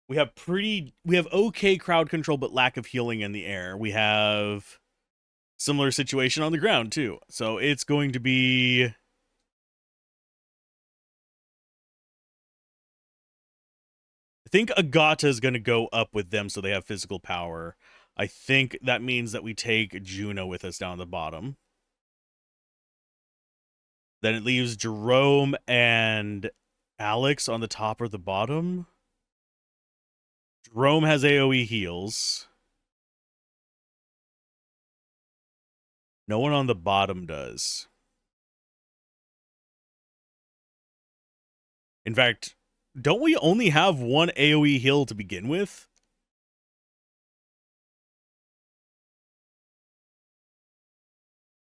We have okay crowd control, but lack of healing in the air. We have similar situation on the ground too. So it's going to be. I think Agata is going to go up with them so they have physical power. I think that means that we take Juno with us down the bottom. Then it leaves Jerome and Alex on the top or the bottom. Jerome has AoE heals. No one on the bottom does. In fact, don't we only have one AoE heal to begin with?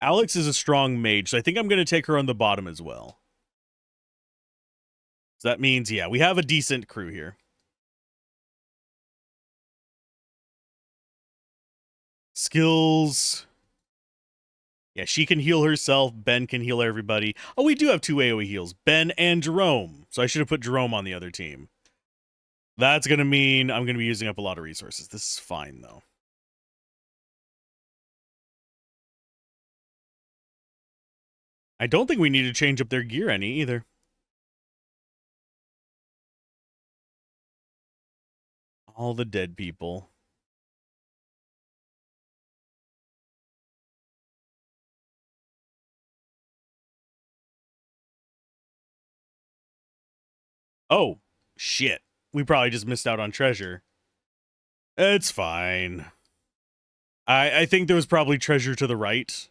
Alex is a strong mage, so I think I'm going to take her on the bottom as well. So that means, yeah, we have a decent crew here. Skills. Yeah, she can heal herself. Ben can heal everybody. Oh, we do have two AoE heals. Ben and Jerome. So I should have put Jerome on the other team. That's going to mean I'm going to be using up a lot of resources. This is fine, though. I don't think we need to change up their gear any either. All the dead people. Oh, shit. We probably just missed out on treasure. It's fine. I think there was probably treasure to the right.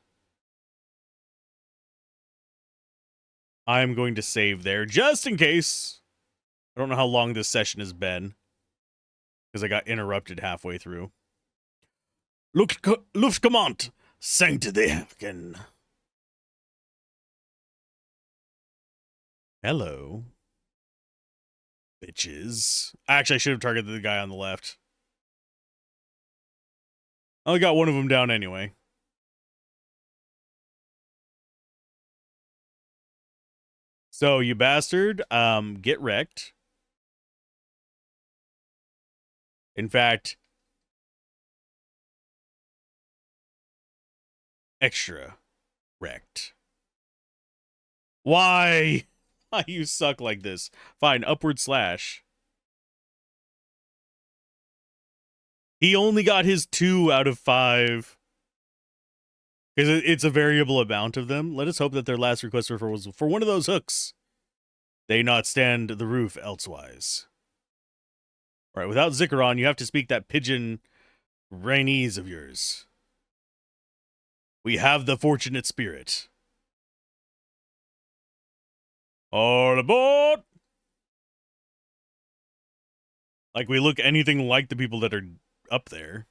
I'm going to save there just in case. I don't know how long this session has been because I got interrupted halfway through. Luftkommand, Sanctidehken. Hello, bitches. Actually, I should have targeted the guy on the left. I only got one of them down anyway. So, you bastard, get wrecked. In fact, extra wrecked. Why? Why you suck like this? Fine, upward slash. He only got his 2 out of 5. Because it's a variable amount of them. Let us hope that their last request was for one of those hooks. They not stand the roof elsewise. All right, without Zikaron, you have to speak that pigeon Rainese of yours. We have the fortunate spirit. All aboard! Like we look anything like the people that are up there.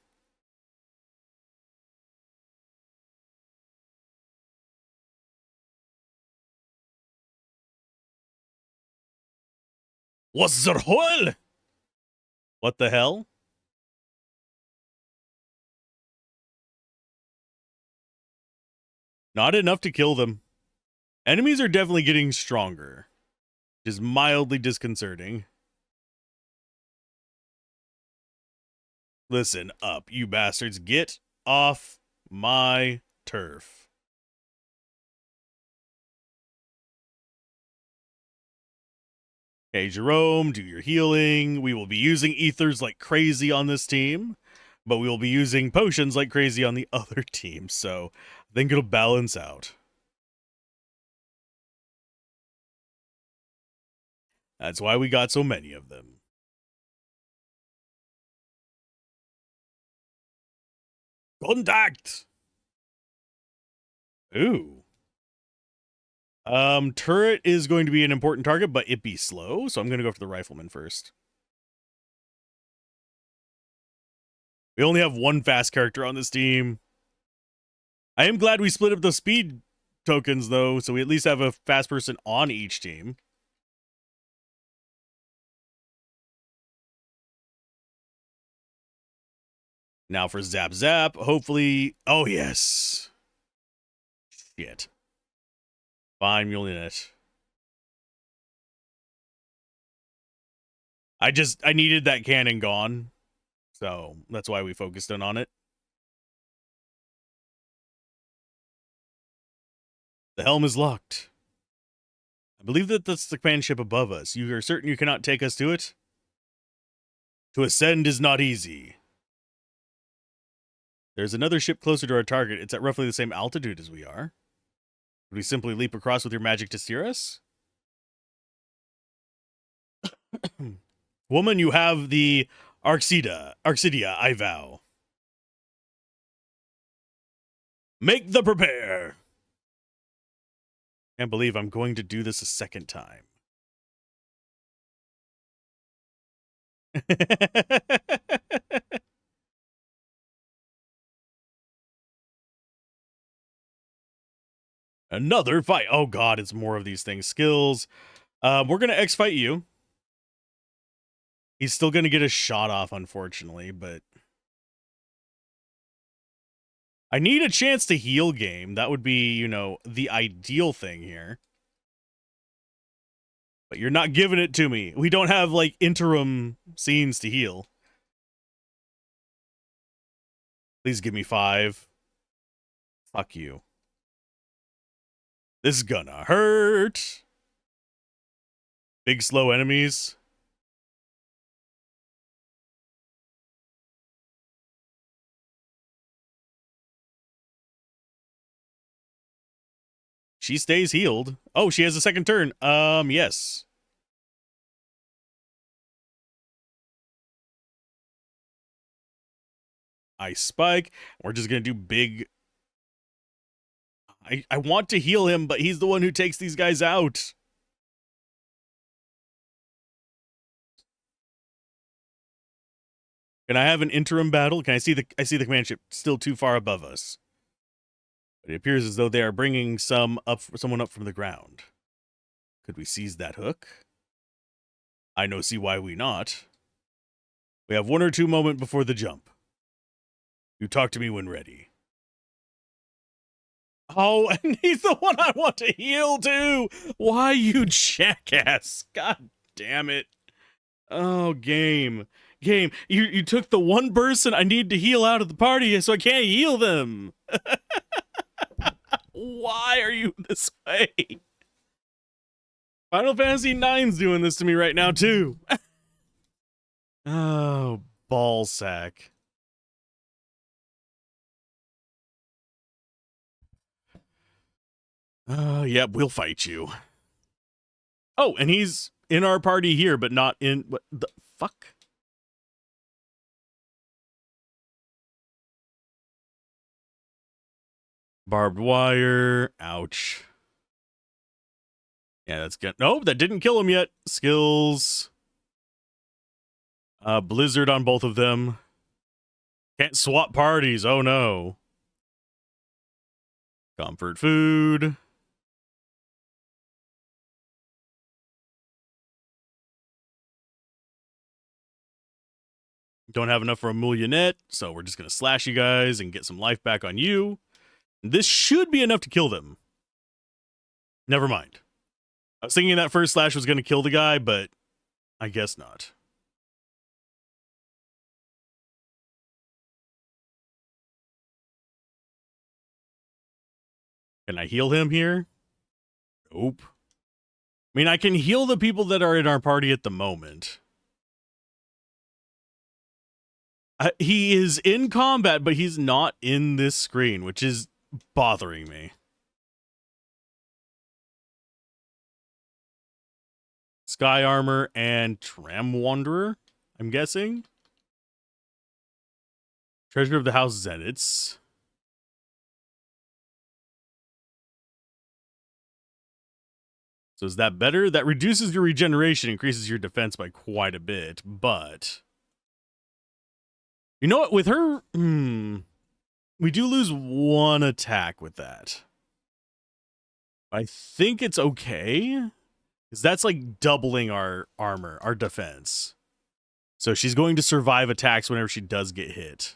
What's the hell? What the hell? Not enough to kill them. Enemies are definitely getting stronger, which is mildly disconcerting. Listen up, you bastards. Get off my turf. Okay, Jerome, do your healing. We will be using ethers like crazy on this team, but we will be using potions like crazy on the other team, so I think it'll balance out. That's why we got so many of them. Contact! Ooh. Turret is going to be an important target, but it be slow, so I'm going to go for the rifleman first. We only have one fast character on this team. I am glad we split up the speed tokens, though, so we at least have a fast person on each team. Now for Zap Zap, hopefully... Oh, yes. Shit. Fine, Mulinet. I needed that cannon gone, so that's why we focused in on it. The helm is locked. I believe that that's the command ship above us. You are certain you cannot take us to it? To ascend is not easy. There's another ship closer to our target. It's at roughly the same altitude as we are. Would we simply leap across with your magic to steer us? Woman, you have the Arxidia, I vow. Make the prepare. Can't believe I'm going to do this a second time. Another fight. Oh god, it's more of these things. Skills. We're gonna X fight you. He's still gonna get a shot off, unfortunately, but I need a chance to heal game. That would be, you know, the ideal thing here. But you're not giving it to me. We don't have, like, interim scenes to heal. Please give me 5. Fuck you. This is gonna hurt. Big slow enemies. She stays healed. Oh, she has a second turn. Yes. Ice Spike. We're just going to do big. I want to heal him, but he's the one who takes these guys out. Can I have an interim battle? Can I see the command ship still too far above us? But it appears as though they are bringing someone up from the ground. Could we seize that hook? I no see why we not. We have 1 or 2 moments before the jump. You talk to me when ready. Oh, and he's the one I want to heal to. Why, you jackass? God damn it. Oh, game. You took the one person I need to heal out of the party, so I can't heal them. Why are you this way? Final Fantasy IX's doing this to me right now, too. Oh, ballsack. Yep, we'll fight you. Oh, and he's in our party here, but not in... What the fuck? Barbed wire. Ouch. Yeah, that's good. No, that didn't kill him yet. Skills. Blizzard on both of them. Can't swap parties. Oh, no. Comfort food. Don't have enough for a millionette, so we're just going to slash you guys and get some life back on you. This should be enough to kill them. Never mind. I was thinking that first slash was going to kill the guy, but I guess not. Can I heal him here? Nope. I mean, I can heal the people that are in our party at the moment. He is in combat, but he's not in this screen, which is bothering me. Sky Armor and Tram Wanderer, I'm guessing. Treasure of the House Zeniths. So is that better? That reduces your regeneration, increases your defense by quite a bit, but... You know what? With her, we do lose 1 attack with that. I think it's okay. Because that's like doubling our armor, our defense. So she's going to survive attacks whenever she does get hit.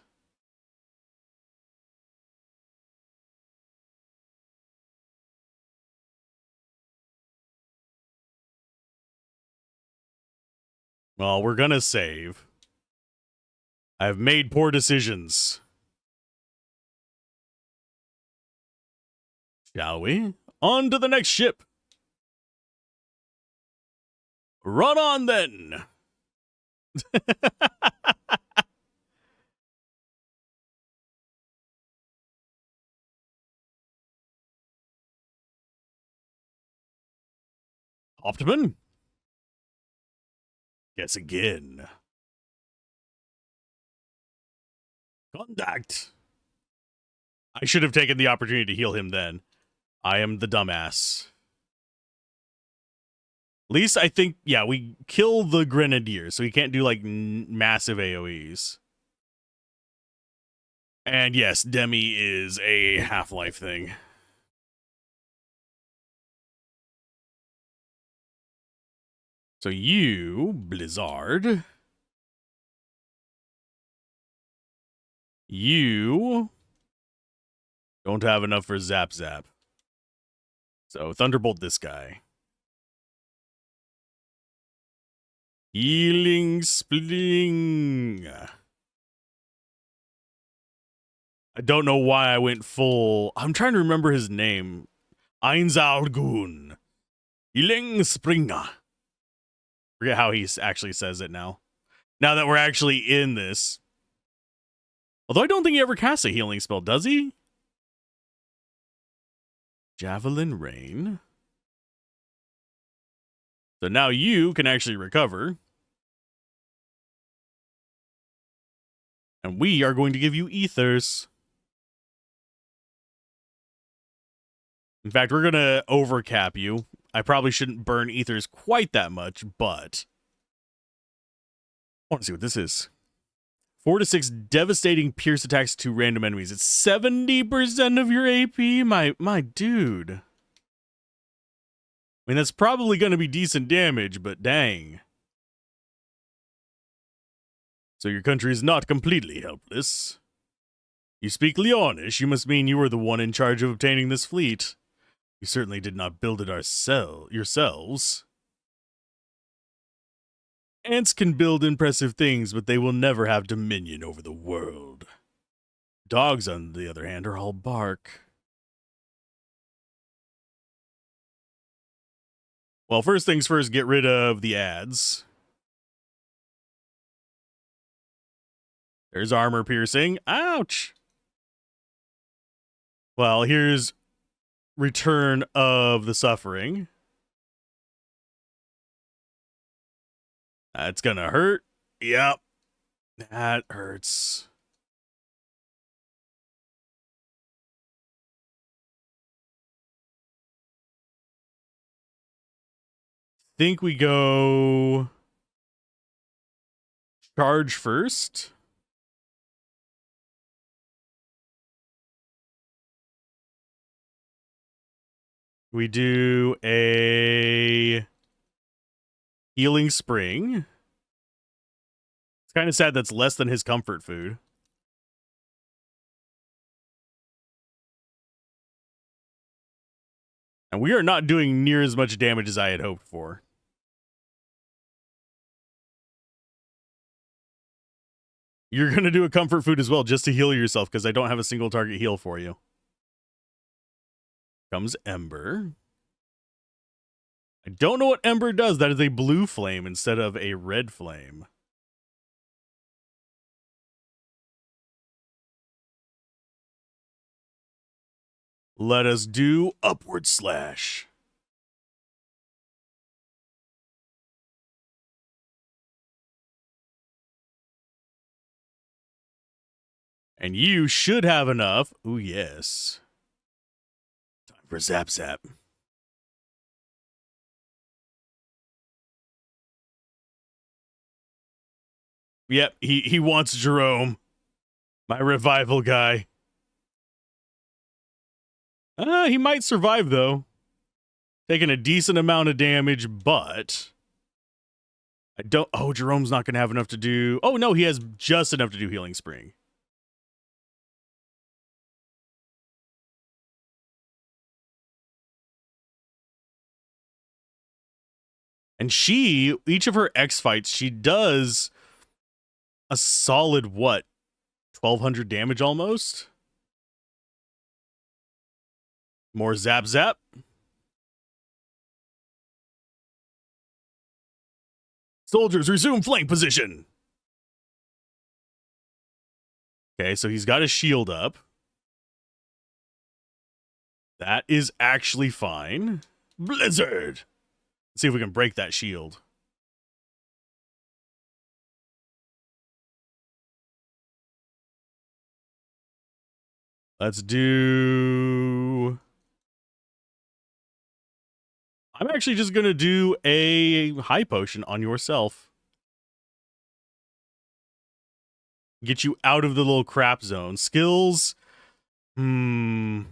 Well, we're going to save. I've made poor decisions. Shall we? On to the next ship. Run on then. Optiman? Guess again. Contact. I should have taken the opportunity to heal him then. I am the dumbass. At least I think, yeah, we kill the Grenadier, so he can't do, like, massive AoEs. And yes, Demi is a Half-Life thing. So you, Blizzard. You don't have enough for Zap Zap. So Thunderbolt this guy. Healing Splitting. I don't know why I went full. I'm trying to remember his name. Einsaulgun. Healing Springer. Forget how he actually says it now. Now that we're actually in this. Although I don't think he ever casts a healing spell, does he? Javelin Rain. So now you can actually recover. And we are going to give you ethers. In fact, we're going to overcap you. I probably shouldn't burn ethers quite that much, but I want to see what this is. 4 to 6 devastating pierce attacks to random enemies. It's 70% of your AP? My dude. I mean, that's probably going to be decent damage, but dang. So your country is not completely helpless. You speak Leonish. You must mean you were the one in charge of obtaining this fleet. You certainly did not build it yourselves. Ants can build impressive things, but they will never have dominion over the world. Dogs, on the other hand, are all bark. Well, first things first, get rid of the ads. There's armor piercing. Ouch! Well, here's Return of the Suffering. That's gonna hurt. Yep. That hurts. Think we go charge first. We do a healing spring. It's kind of sad that's less than his comfort food. And we are not doing near as much damage as I had hoped for. You're going to do a comfort food as well just to heal yourself because I don't have a single target heal for you. Comes Ember. I don't know what Ember does. That is a blue flame instead of a red flame. Let us do Upward Slash. And you should have enough. Ooh, yes. Time for Zap Zap. Yep, he wants Jerome. My revival guy. He might survive, though. Taking a decent amount of damage, but I don't... Oh, Jerome's not going to have enough to do... Oh, no, he has just enough to do Healing Spring. And she, each of her X fights, she does a solid, what, 1,200 damage almost? More Zap Zap. Soldiers, resume flank position. Okay, so he's got his shield up. That is actually fine. Blizzard. Let's see if we can break that shield. Let's do... I'm actually just going to do a high potion on yourself. Get you out of the little crap zone. Skills. 4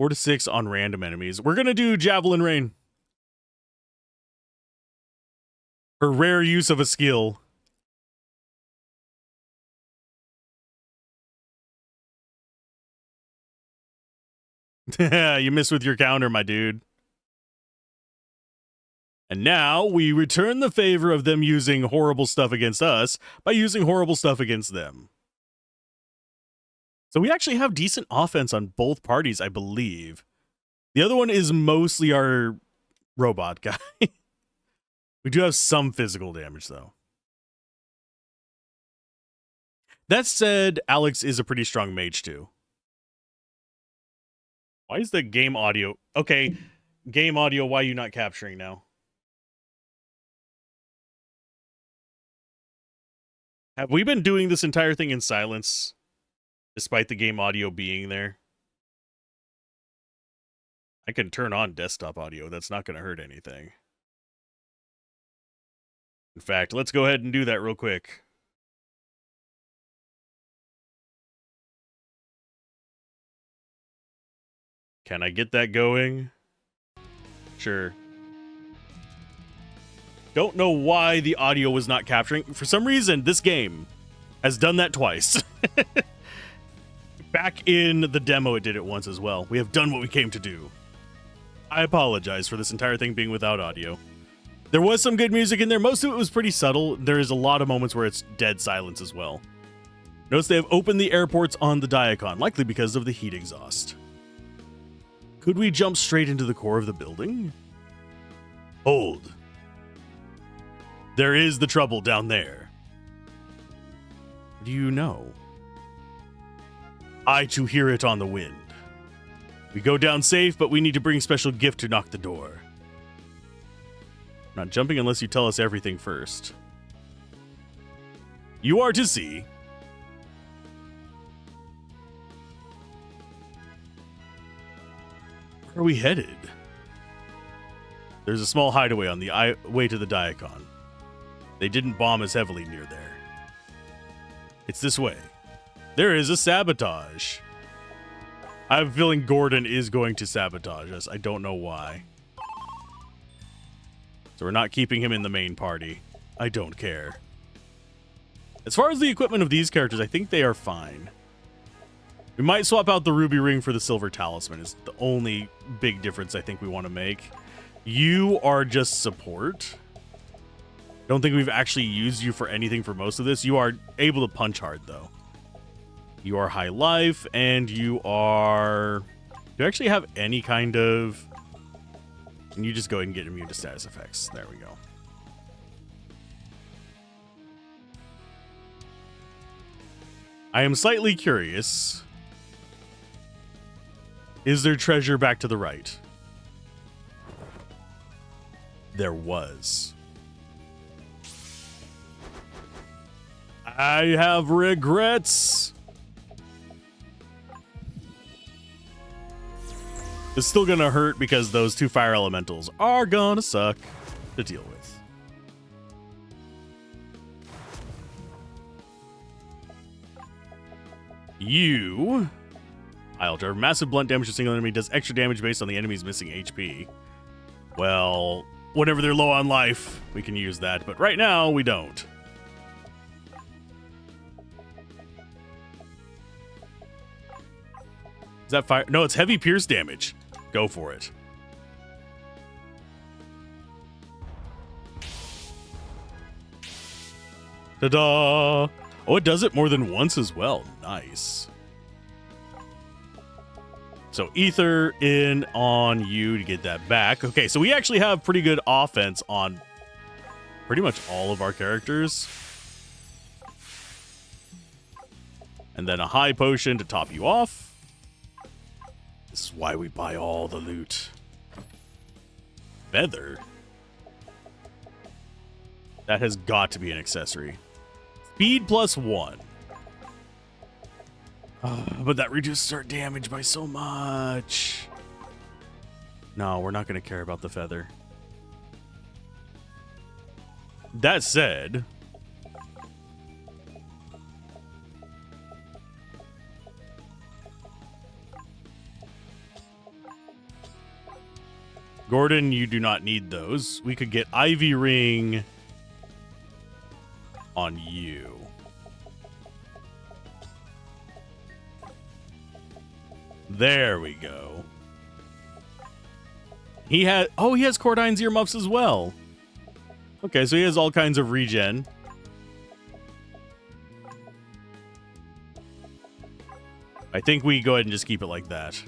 to 6 on random enemies. We're going to do Javelin Rain. Her rare use of a skill. You missed with your counter, my dude. And now we return the favor of them using horrible stuff against us by using horrible stuff against them. So we actually have decent offense on both parties, I believe. The other one is mostly our robot guy. We do have some physical damage, though. That said, Alex is a pretty strong mage, too. Why is the game audio... Okay, game audio, why are you not capturing now? Have we been doing this entire thing in silence, despite the game audio being there? I can turn on desktop audio. That's not going to hurt anything. In fact, let's go ahead and do that real quick. Can I get that going? Sure. Don't know why the audio was not capturing. For some reason, this game has done that twice. Back in the demo, it did it once as well. We have done what we came to do. I apologize for this entire thing being without audio. There was some good music in there. Most of it was pretty subtle. There is a lot of moments where it's dead silence as well. Notice they have opened the airports on the Diacon, likely because of the heat exhaust. Could we jump straight into the core of the building? Hold. There is the trouble down there. Do you know? I too hear it on the wind. We go down safe, but we need to bring special gift to knock the door. Not jumping unless you tell us everything first. You are to see. Where are we headed? There's a small hideaway on the way to the Diacon. They didn't bomb as heavily near there. It's this way. There is a sabotage. I have a feeling Gordon is going to sabotage us. I don't know why. So we're not keeping him in the main party. I don't care. As far as the equipment of these characters, I think they are fine. We might swap out the ruby ring for the silver talisman. Is the only big difference I think we want to make. You are just support. Don't think we've actually used you for anything for most of this. You are able to punch hard, though. You are high life, and you are... Do you actually have any kind of... Can you just go ahead and get immune to status effects? There we go. I am slightly curious. Is there treasure back to the right? There was. I have regrets. It's still gonna hurt because those two fire elementals are gonna suck to deal with. You... Alter. Massive blunt damage to a single enemy does extra damage based on the enemy's missing HP. Well, whenever they're low on life, we can use that, but right now, we don't. Is that fire? No, it's heavy pierce damage. Go for it. Ta-da! Oh, it does it more than once as well. Nice. So Ether in on you to get that back. Okay, so we actually have pretty good offense on pretty much all of our characters. And then a high potion to top you off. This is why we buy all the loot. Feather? That has got to be an accessory. Speed +1. But that reduces our damage by so much. No, we're not going to care about the feather. That said... Gordon, you do not need those. We could get Ivy Ring on you. There we go. He has Cordine's earmuffs as well. Okay, so he has all kinds of regen. I think we go ahead and just keep it like that.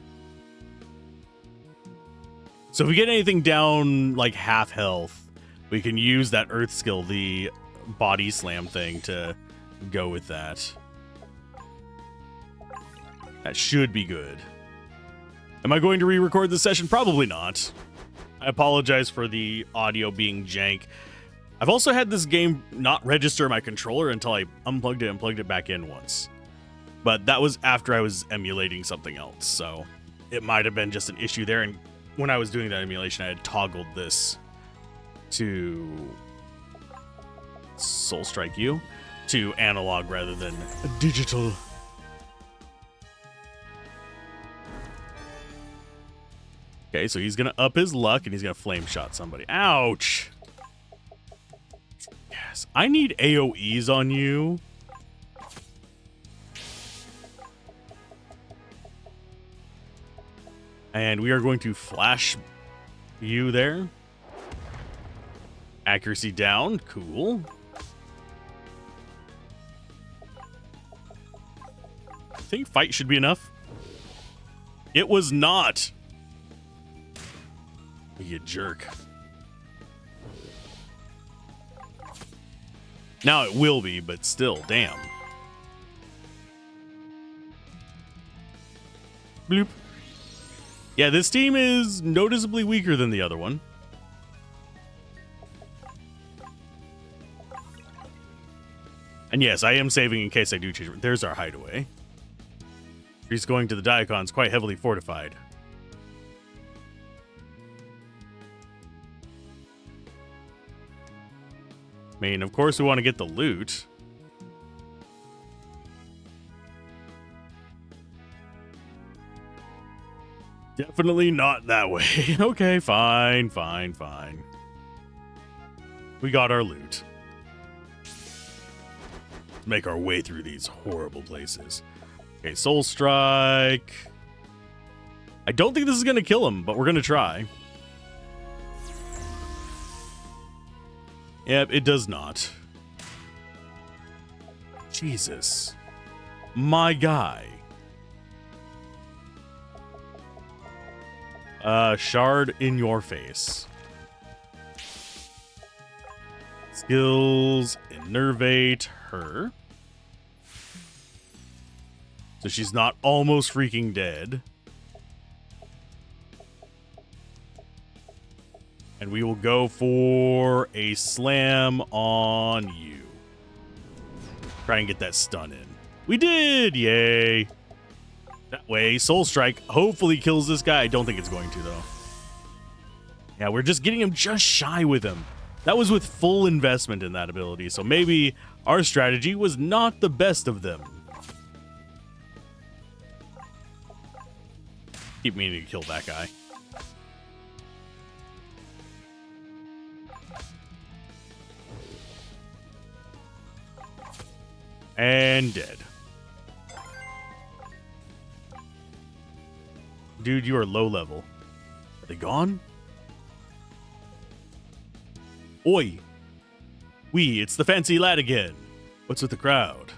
So if we get anything down like half health, we can use that earth skill, the body slam thing, to go with that. That should be good. Am I going to re-record this session? Probably not. I apologize for the audio being jank. I've also had this game not register my controller until I unplugged it and plugged it back in once. But that was after I was emulating something else, so it might have been just an issue there. And when I was doing that emulation, I had toggled this to Soul Strike U to analog rather than digital. Okay, so he's gonna up his luck and he's gonna flame shot somebody. Ouch! Yes, I need AoEs on you. And we are going to flash you there. Accuracy down, cool. I think fight should be enough. It was not. You jerk. Now it will be, but still, damn. Bloop. Yeah, this team is noticeably weaker than the other one. And yes, I am saving in case I do change. There's our hideaway. He's going to the Diacon's quite heavily fortified. I mean, of course we want to get the loot. Definitely not that way. Okay, fine. We got our loot. Let's make our way through these horrible places. Okay, Soul Strike. I don't think this is going to kill him, but we're going to try. Yep, it does not. Jesus. My guy. Shard in your face. Skills, innervate her. So she's not almost freaking dead. And we will go for a slam on you. Try and get that stun in. We did! Yay! That way, Soul Strike hopefully kills this guy. I don't think it's going to, though. Yeah, we're just getting him just shy with him. That was with full investment in that ability, so maybe our strategy was not the best of them. Keep meaning to kill that guy. And dead. Dude, you are low level. Are they gone? Oi! It's the fancy lad again. What's with the crowd?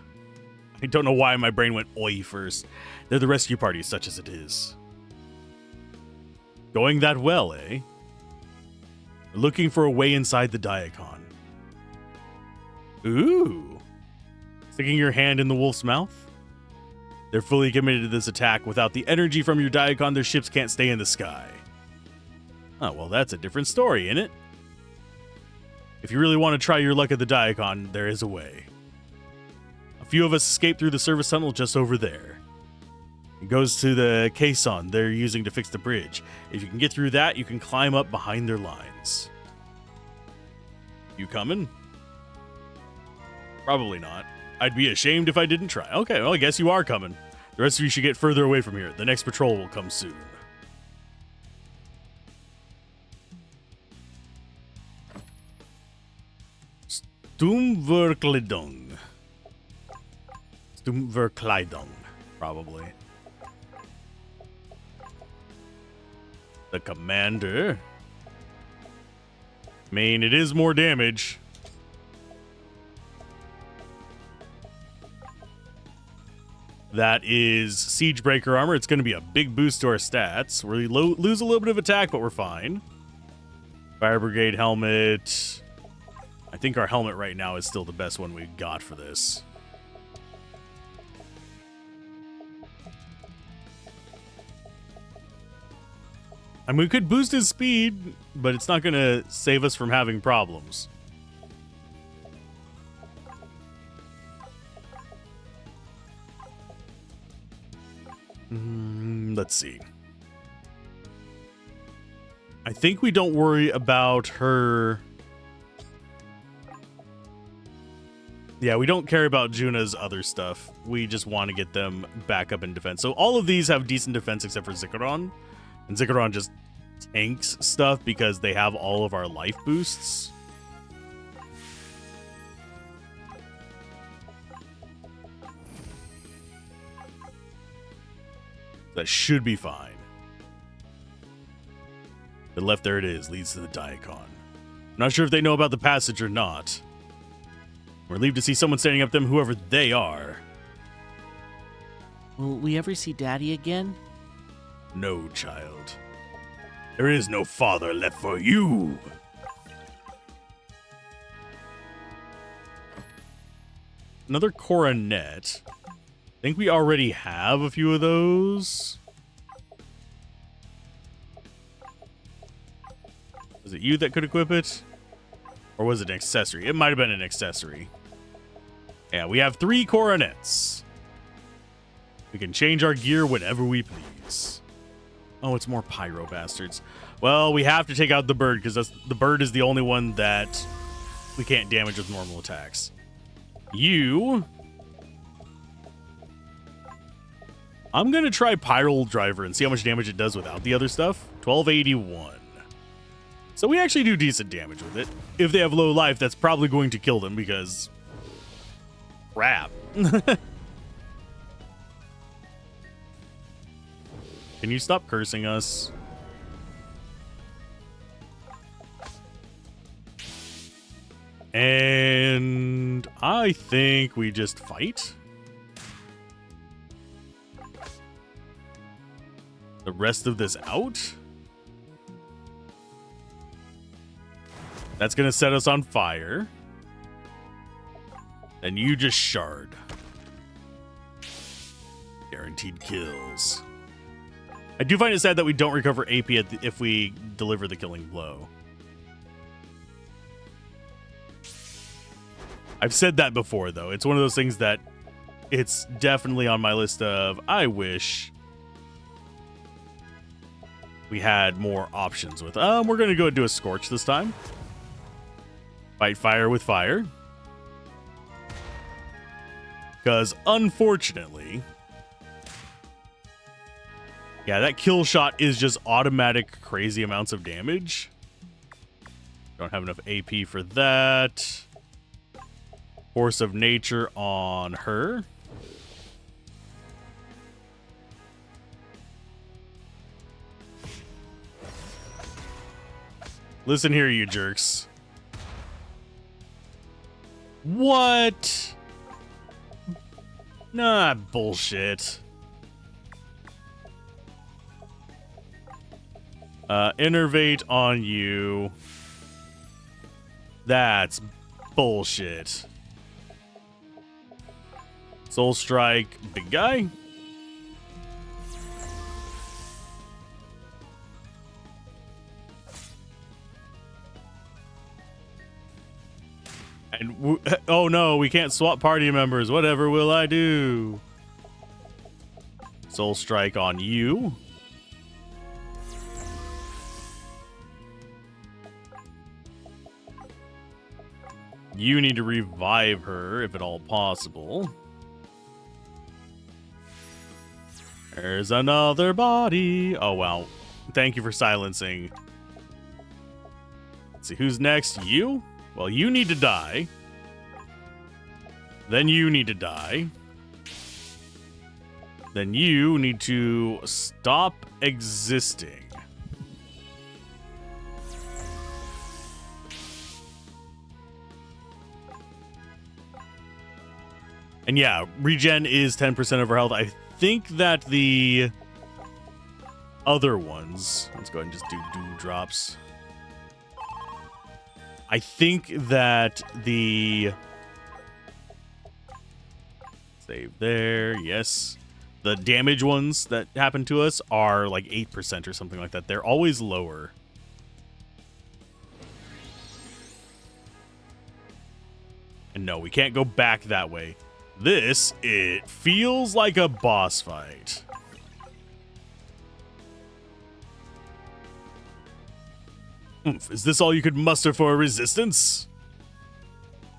I don't know why my brain went oi first. They're the rescue party, such as it is. Going that well, eh? Looking for a way inside the Diacon. Ooh! Sticking your hand in the wolf's mouth? They're fully committed to this attack. Without the energy from your Diacon, their ships can't stay in the sky. Oh, well, that's a different story, isn't it? If you really want to try your luck at the Diacon, there is a way. A few of us escaped through the service tunnel just over there. It goes to the caisson they're using to fix the bridge. If you can get through that, you can climb up behind their lines. You coming? Probably not. I'd be ashamed if I didn't try. Okay, well, I guess you are coming. The rest of you should get further away from here. The next patrol will come soon. Stumverkleidung. Stumverkleidung, probably. The commander. I mean, it is more damage. That is Siegebreaker armor. It's going to be a big boost to our stats. We lose a little bit of attack, but we're fine. Fire Brigade helmet. I think our helmet right now is still the best one we got for this. I mean, we could boost his speed, but it's not going to save us from having problems. Let's see. I think we don't worry about her. Yeah, we don't care about Juna's other stuff. We just want to get them back up in defense. So all of these have decent defense except for Zikaron. And Zikaron just tanks stuff because they have all of our life boosts. That should be fine. The left, there it is, leads to the Diacon. I'm not sure if they know about the passage or not. We're relieved to see someone standing up to them, whoever they are. Will we ever see Daddy again? No, child. There is no father left for you. Another coronet. I think we already have a few of those. Was it you that could equip it? Or was it an accessory? It might have been an accessory. Yeah, we have 3 coronets. We can change our gear whenever we please. Oh, it's more pyro bastards. Well, we have to take out the bird because the bird is the only one that we can't damage with normal attacks. You... I'm going to try Pyro Driver and see how much damage it does without the other stuff. 1281. So we actually do decent damage with it. If they have low life, that's probably going to kill them because... crap. Can you stop cursing us? And I think we just fight. The rest of this out. That's going to set us on fire. And you just shard. Guaranteed kills. I do find it sad that we don't recover AP if we deliver the killing blow. I've said that before, though. It's one of those things that it's definitely on my list of I wish we had more options with. We're going to go do a Scorch this time. Fight fire with fire. Because, unfortunately... yeah, that kill shot is just automatic crazy amounts of damage. Don't have enough AP for that. Force of Nature on her. Listen here, you jerks. What? Nah, bullshit. Innervate on you. That's bullshit. Soul Strike, big guy. And oh no, we can't swap party members. Whatever will I do? Soul Strike on you. You need to revive her, if at all possible. There's another body. Oh, wow. Thank you for silencing. Let's see, who's next? You? Well, you need to die. Then you need to die. Then you need to stop existing. And yeah, regen is 10% of our health. I think that the other ones... let's go ahead and just do drops. I think that the... save there, yes. The damage ones that happen to us are like 8% or something like that. They're always lower. And no, we can't go back that way. This, it feels like a boss fight. Is this all you could muster for a resistance?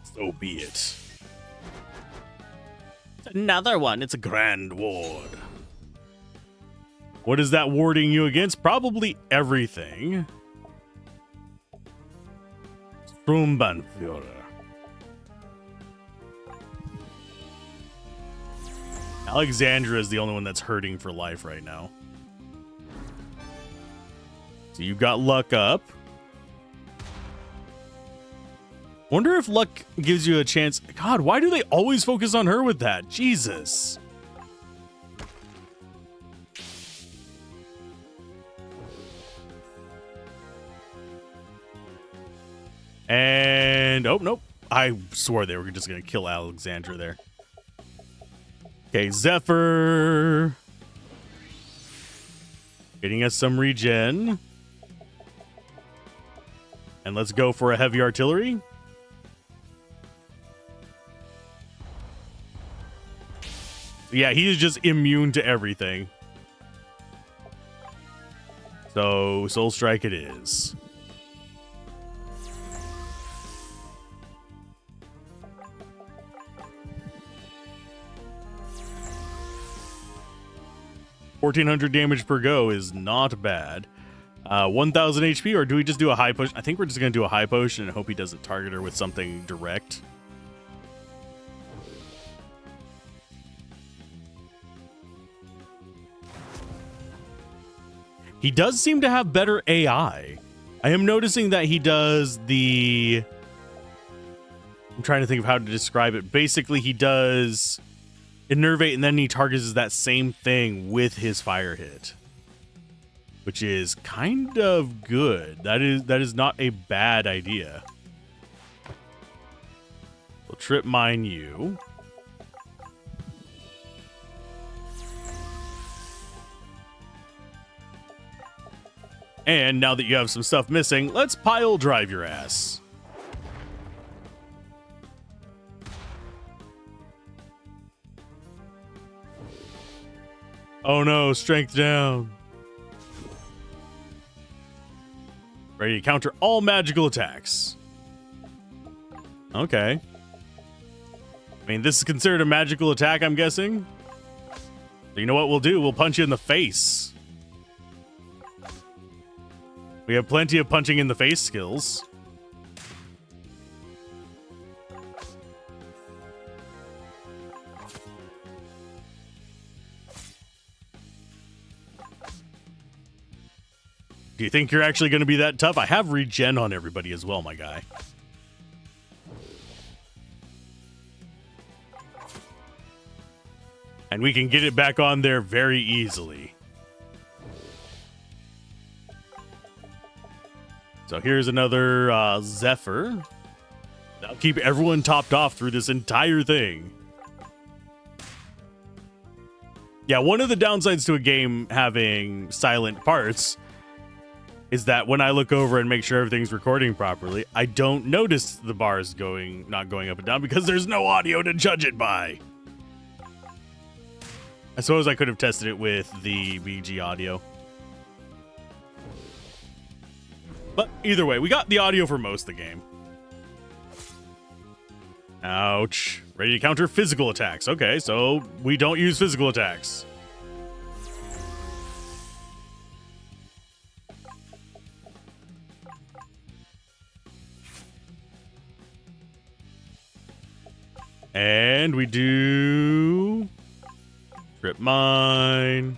So be it. Another one. It's a grand ward. What is that warding you against? Probably everything. Strumbanführer. Alexandra is the only one that's hurting for life right now. So you've got luck up. Wonder if luck gives you a chance. God, why do they always focus on her with that? Jesus. And oh nope. I swore they were just gonna kill Alexandra there. Okay, Zephyr. Getting us some regen. And let's go for a heavy artillery. Yeah, he is just immune to everything. So, Soul Strike it is. $1,400 damage per go is not bad. 1,000 HP, or do we just do a high push? I think we're just going to do a high potion and hope he doesn't target her with something direct. He does seem to have better AI. I am noticing that he does the... I'm trying to think of how to describe it. Basically, he does Innervate, and then he targets that same thing with his fire hit, which is kind of good. That is not a bad idea. We'll trip mine you. And now that you have some stuff missing, let's pile drive your ass. Oh no, strength down. Ready to counter all magical attacks. Okay. I mean, this is considered a magical attack, I'm guessing. So you know what we'll do? We'll punch you in the face. We have plenty of punching in the face skills. Do you think you're actually going to be that tough? I have regen on everybody as well, my guy. And we can get it back on there very easily. So here's another Zephyr. That'll keep everyone topped off through this entire thing. Yeah, one of the downsides to a game having silent parts is that when I look over and make sure everything's recording properly, I don't notice the bars not going up and down because there's no audio to judge it by. I suppose I could have tested it with the BG audio. But either way, we got the audio for most of the game. Ouch. Ready to counter physical attacks. Okay, so we don't use physical attacks. And we do... Trip mine.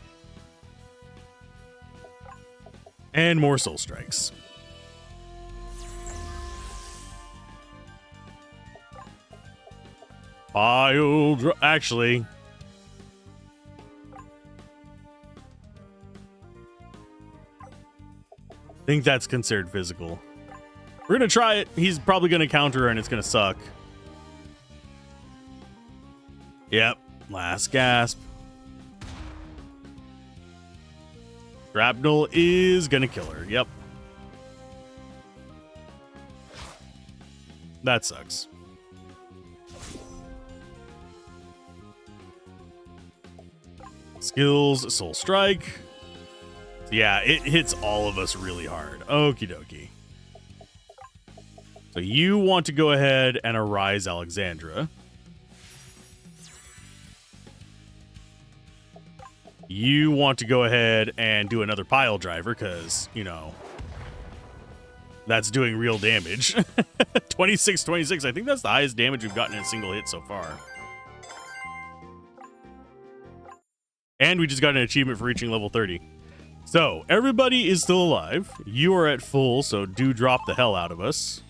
And more soul strikes. Actually, I think that's considered physical. We're gonna try it. He's probably gonna counter her and it's gonna suck. Yep, last gasp. Shrapnel is gonna kill her. Yep. That sucks. Skills, Soul Strike. Yeah, it hits all of us really hard. Okie dokie. So you want to go ahead and arise Alexandra. You want to go ahead and do another pile driver because, you know, that's doing real damage. 26, 26. I think that's the highest damage we've gotten in a single hit so far. And we just got an achievement for reaching level 30. So, everybody is still alive. You are at full, so do drop the hell out of us.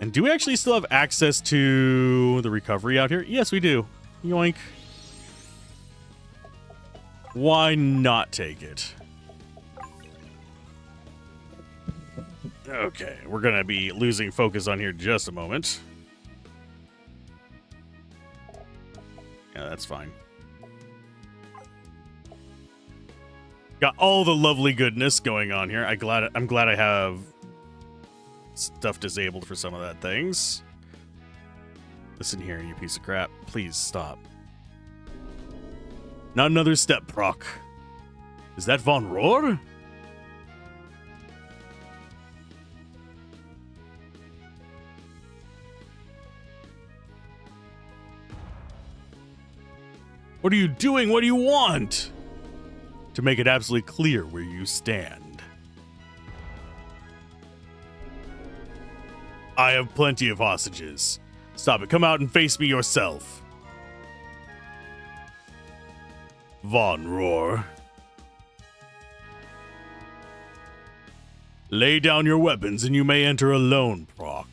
And do we actually still have access to the recovery out here? Yes, we do. Yoink. Why not take it? Okay, we're going to be losing focus on here in just a moment. Yeah, that's fine. Got all the lovely goodness going on here. I'm glad I have stuff disabled for some of that things. Listen here, you piece of crap. Please stop. Not another step, proc. Is that Von Rohr? What are you doing? What do you want? To make it absolutely clear where you stand. I have plenty of hostages. Stop it. Come out and face me yourself. Von Rohr. Lay down your weapons and you may enter alone, proc.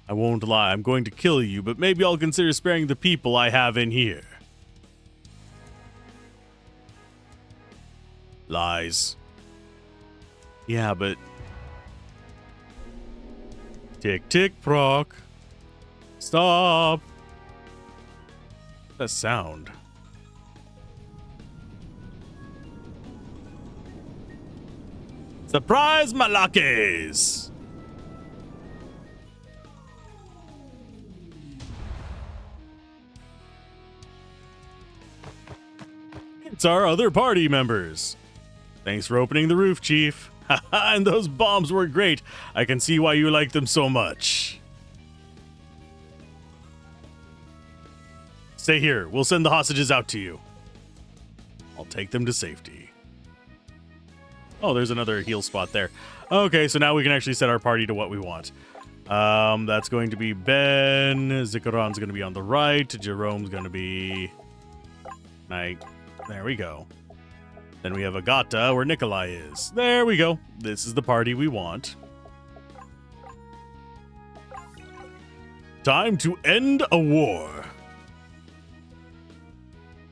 I won't lie, I'm going to kill you, but maybe I'll consider sparing the people I have in here. Lies. Yeah, but... Tick, tick, proc. Stop. That sound. Surprise, Malakes! It's our other party members. Thanks for opening the roof, Chief. Haha, and those bombs were great. I can see why you like them so much. Stay here. We'll send the hostages out to you. I'll take them to safety. Oh, there's another heal spot there. Okay, so now we can actually set our party to what we want. That's going to be Ben. Zikaron's going to be on the right. Jerome's going to be... There we go. Then we have Agata, where Nikolai is. There we go. This is the party we want. Time to end a war.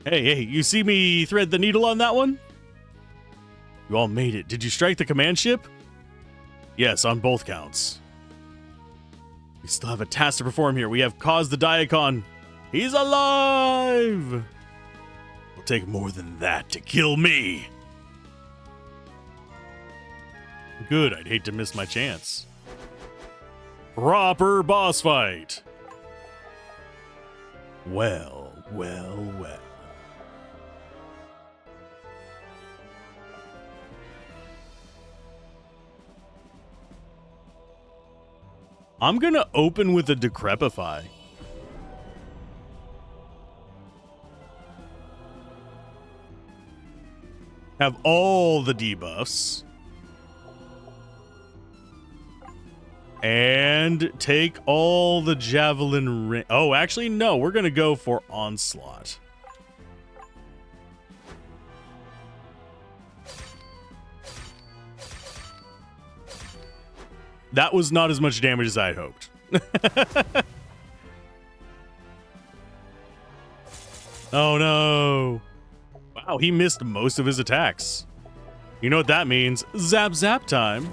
Hey, you see me thread the needle on that one? You all made it. Did you strike the command ship? Yes, on both counts. We still have a task to perform here. We have caused the Diacon. He's alive! It'll take more than that to kill me. Good, I'd hate to miss my chance. Proper boss fight. Well. I'm gonna open with a Decrepify. Have all the debuffs. And take all the Javelin ring. Oh, actually, no. We're gonna go for Onslaught. That was not as much damage as I had hoped. Oh no. Wow, he missed most of his attacks. You know what that means? Zap zap time.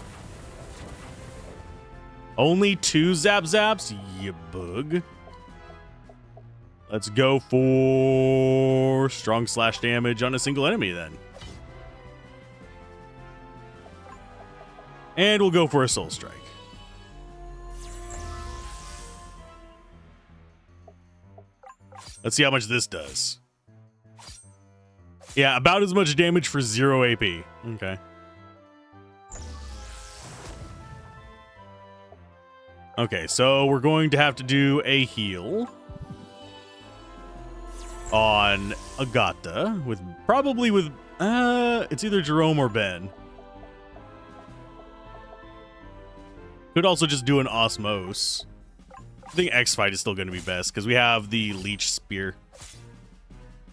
Only 2 zap zaps? You bug. Let's go for strong slash damage on a single enemy then. And we'll go for a soul strike. Let's see how much this does. Yeah, about as much damage for 0 AP. Okay. Okay, so we're going to have to do a heal on Agata with probably with it's either Jerome or Ben. Could also just do an osmose. I think X fight is still going to be best because we have the leech spear.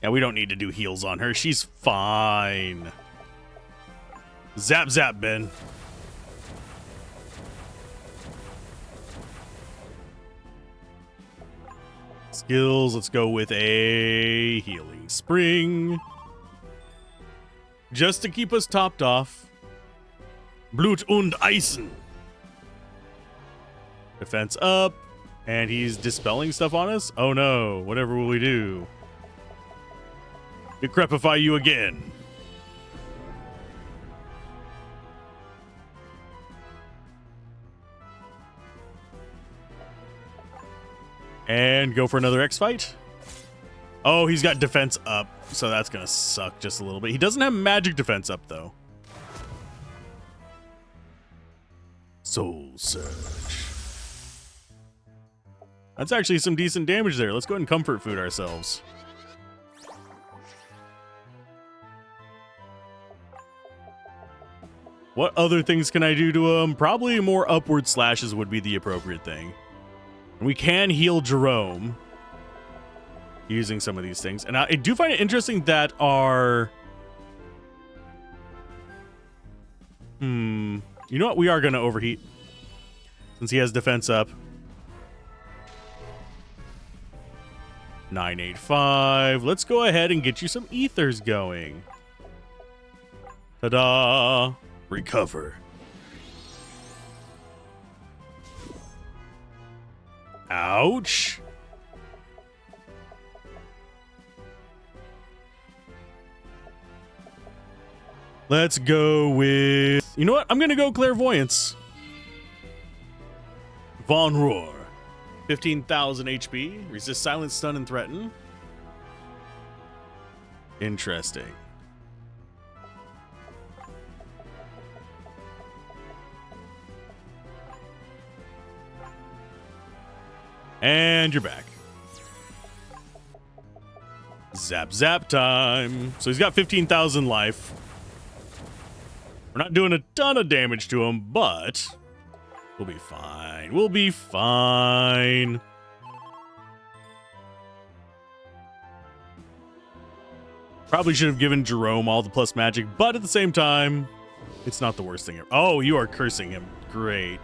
Yeah, we don't need to do heals on her. She's fine. Zap zap, Ben. Skills, let's go with a healing spring. Just to keep us topped off. Blut und Eisen. Defense up. And he's dispelling stuff on us? Oh no, whatever will we do? Decrepify you again. And go for another X fight. Oh, he's got defense up, so that's gonna suck just a little bit. He doesn't have magic defense up though. Soul Surge. That's actually some decent damage there. Let's go ahead and comfort food ourselves. What other things can I do to him? Probably more upward slashes would be the appropriate thing. And we can heal Jerome using some of these things. And I do find it interesting that our... You know what? We are going to overheat. Since he has defense up. 985. Let's go ahead and get you some ethers going. Ta-da! Recover. Ouch. Let's go with... You know what? I'm going to go Clairvoyance. Von Roar. 15,000 HP. Resist silence, stun, and threaten. Interesting. And you're back. Zap zap time. So he's got 15,000 life. We're not doing a ton of damage to him, but we'll be fine. We'll be fine. Probably should have given Jerome all the plus magic, but at the same time, it's not the worst thing ever. Oh, you are cursing him. Great.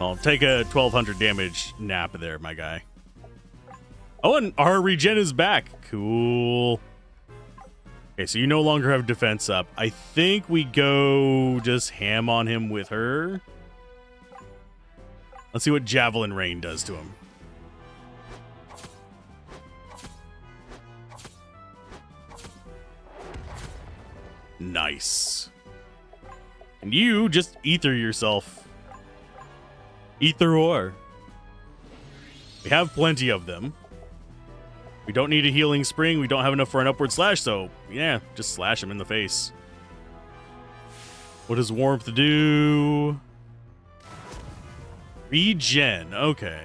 I'll take a 1200 damage nap there, my guy. Oh, and our regen is back. Cool. Okay, so you no longer have defense up. I think we go just ham on him with her. Let's see what Javelin Rain does to him. Nice. And you just ether yourself. Ether ore. We have plenty of them. We don't need a healing spring. We don't have enough for an upward slash, so yeah, just slash him in the face. What does warmth do? Regen. Okay.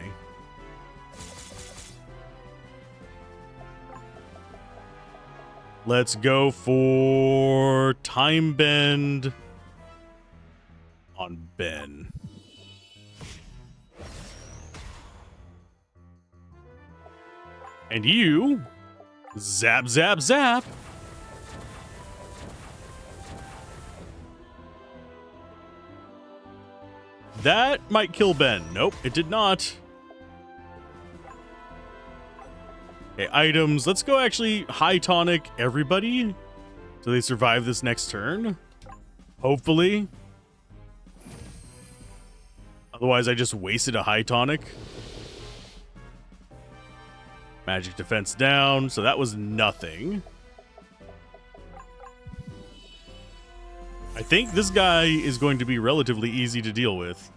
Let's go for Time Bend on Ben. And you, zap, zap, zap. That might kill Ben. Nope, it did not. Okay, items. Let's go actually high tonic everybody so they survive this next turn. Hopefully. Otherwise, I just wasted a high tonic. Magic defense down, so that was nothing. I think this guy is going to be relatively easy to deal with.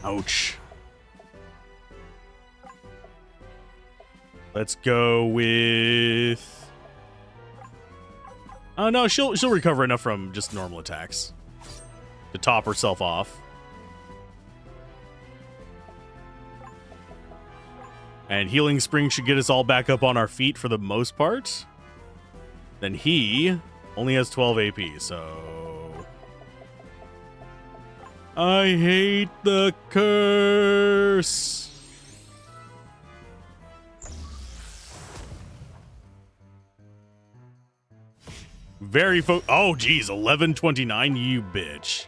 Ouch. Let's go with No, she'll recover enough from just normal attacks to top herself off. And Healing Spring should get us all back up on our feet for the most part. Then he only has 12 AP, so... I hate the curse! Very oh, geez, 1129, you bitch.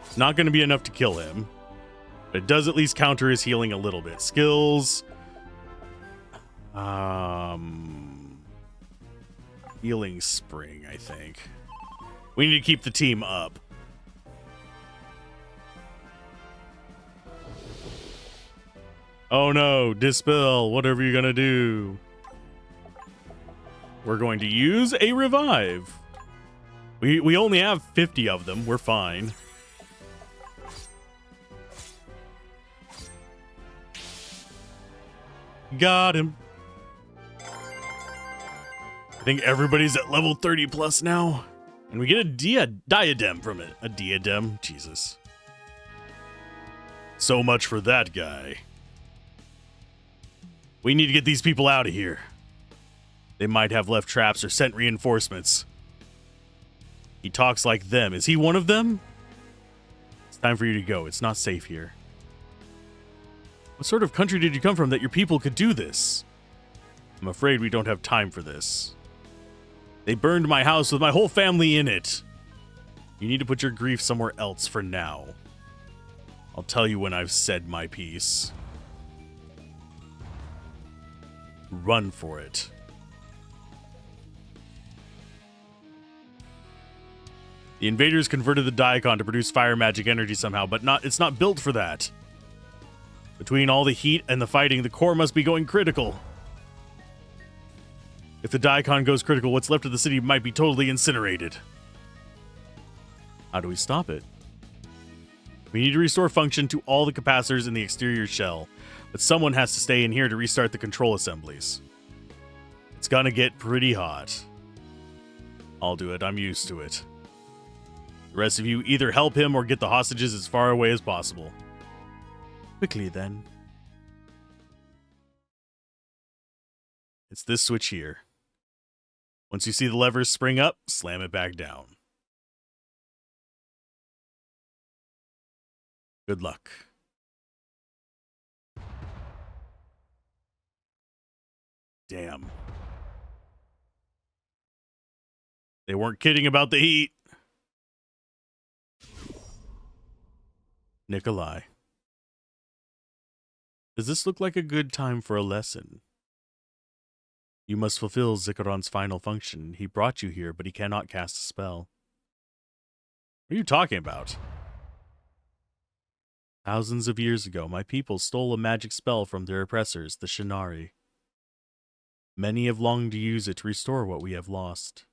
It's not going to be enough to kill him, but it does at least counter his healing a little bit. Skills. Healing Spring, I think. We need to keep the team up. Oh no, Dispel, whatever you're gonna do. We're going to use a revive. We only have 50 of them, we're fine. Got him. I think everybody's at level 30 plus now. And we get a diadem from it. A diadem? Jesus. So much for that guy. We need to get these people out of here. They might have left traps or sent reinforcements. He talks like them. Is he one of them? It's time for you to go. It's not safe here. What sort of country did you come from that your people could do this? I'm afraid we don't have time for this. They burned my house with my whole family in it. You need to put your grief somewhere else for now. I'll tell you when I've said my piece. Run for it. The invaders converted the Daikon to produce fire magic energy somehow, but it's not built for that. Between all the heat and the fighting, the core must be going critical. If the Daikon goes critical, what's left of the city might be totally incinerated. How do we stop it? We need to restore function to all the capacitors in the exterior shell, but someone has to stay in here to restart the control assemblies. It's gonna get pretty hot. I'll do it, I'm used to it. The rest of you either help him or get the hostages as far away as possible. Quickly then. It's this switch here. Once you see the levers spring up, slam it back down. Good luck. Damn. They weren't kidding about the heat. Nikolai. Does this look like a good time for a lesson? You must fulfill Zikaron's final function. He brought you here, but he cannot cast a spell. What are you talking about? Thousands of years ago, my people stole a magic spell from their oppressors, the Shinari. Many have longed to use it to restore what we have lost.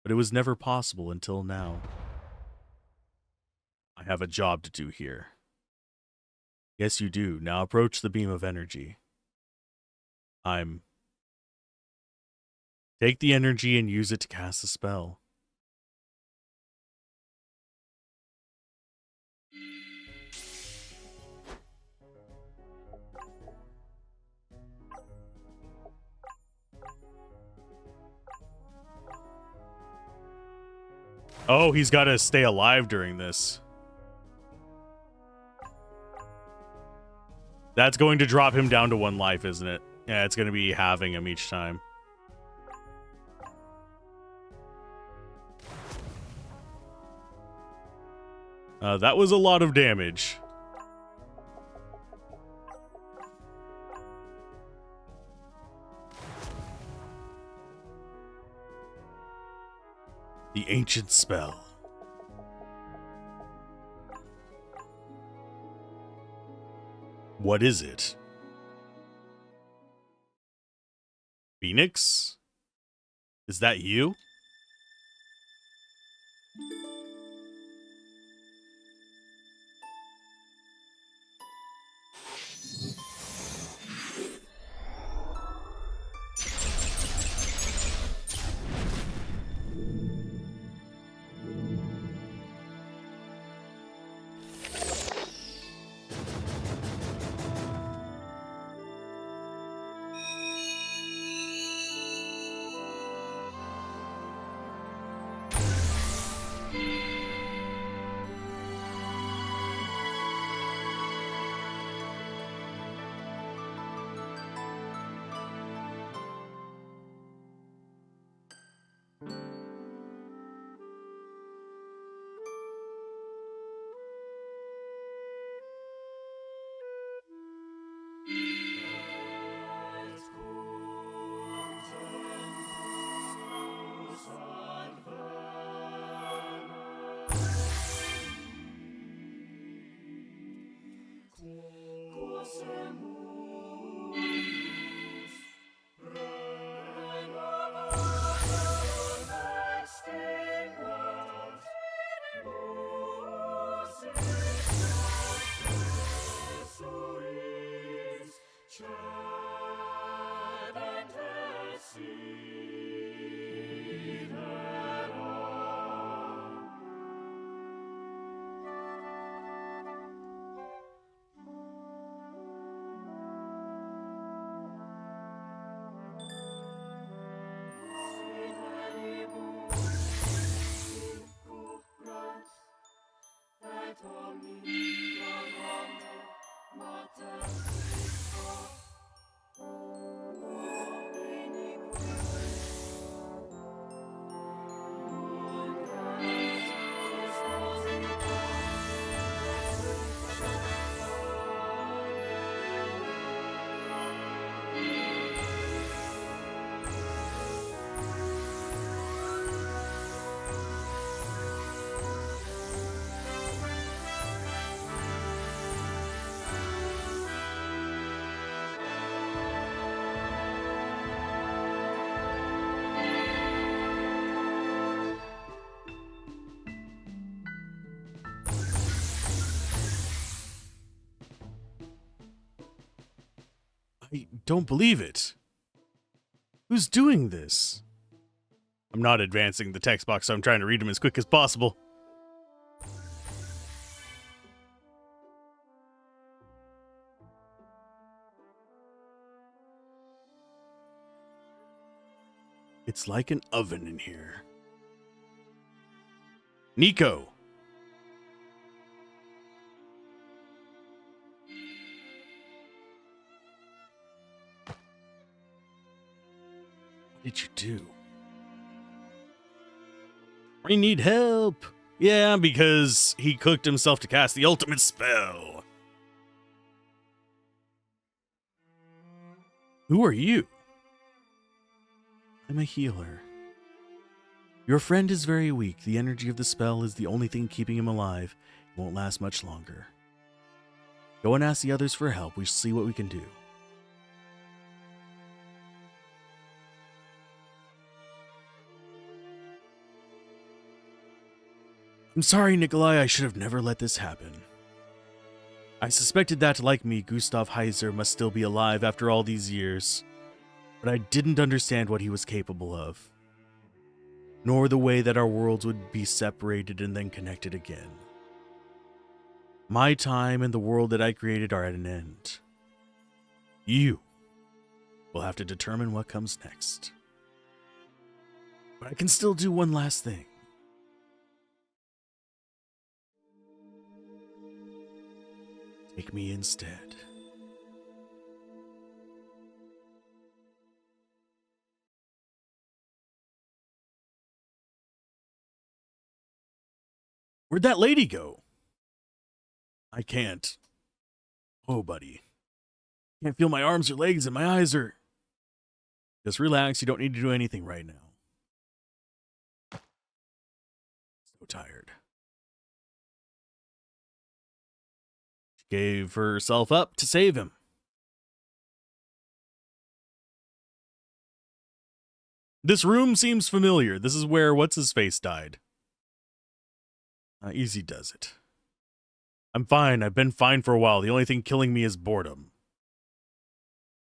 But it was never possible until now. I have a job to do here. Yes, you do. Now approach the beam of energy. Take the energy and use it to cast a spell. Oh, he's got to stay alive during this. That's going to drop him down to 1 life, isn't it? Yeah, it's going to be halving him each time. That was a lot of damage. The ancient spell. What is it? Phoenix? Is that you? I don't believe it. Who's doing this? I'm not advancing the text box, so I'm trying to read them as quick as possible. It's like an oven in here. Nico. What did you do? We need help. Yeah, because he cooked himself to cast the ultimate spell. Who are you? I'm a healer. Your friend is very weak. The energy of the spell is the only thing keeping him alive. It won't last much longer. Go and ask the others for help. We shall see what we can do. I'm sorry, Nikolai. I should have never let this happen. I suspected that, like me, Gustav Heiser must still be alive after all these years. But I didn't understand what he was capable of, nor the way that our worlds would be separated and then connected again. My time and the world that I created are at an end. You will have to determine what comes next. But I can still do one last thing. Take me instead. Where'd that lady go? I can't. Oh, buddy. Can't feel my arms or legs and my eyes are... Just relax. You don't need to do anything right now. So tired. She gave herself up to save him. This room seems familiar. This is where What's-His-Face died. Easy does it. I'm fine. I've been fine for a while. The only thing killing me is boredom.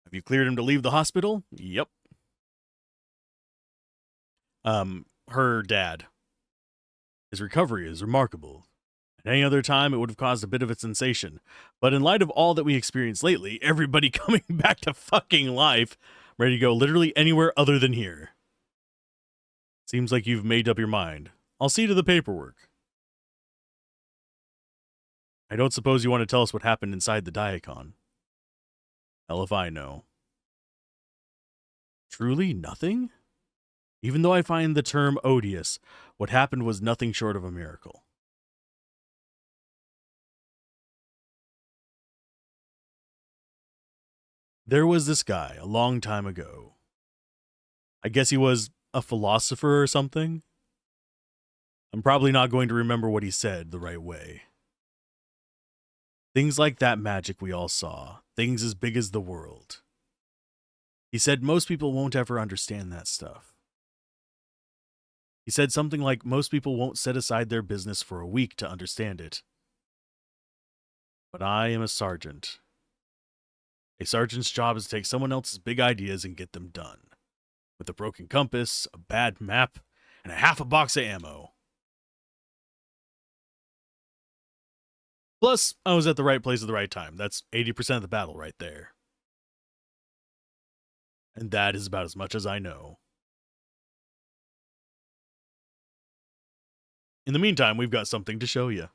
Have you cleared him to leave the hospital? Yep. Her dad. His recovery is remarkable. At any other time, it would have caused a bit of a sensation. But in light of all that we experienced lately, everybody coming back to fucking life, I'm ready to go literally anywhere other than here. Seems like you've made up your mind. I'll see to the paperwork. I don't suppose you want to tell us what happened inside the Diacon. Hell if I know. Truly nothing? Even though I find the term odious, what happened was nothing short of a miracle. There was this guy a long time ago. I guess he was a philosopher or something. I'm probably not going to remember what he said the right way. Things like that magic we all saw, things as big as the world. He said most people won't ever understand that stuff. He said something like most people won't set aside their business for a week to understand it. But I am a sergeant. A sergeant's job is to take someone else's big ideas and get them done. With a broken compass, a bad map, and a half a box of ammo. Plus, I was at the right place at the right time. That's 80% of the battle right there. And that is about as much as I know. In the meantime, we've got something to show you.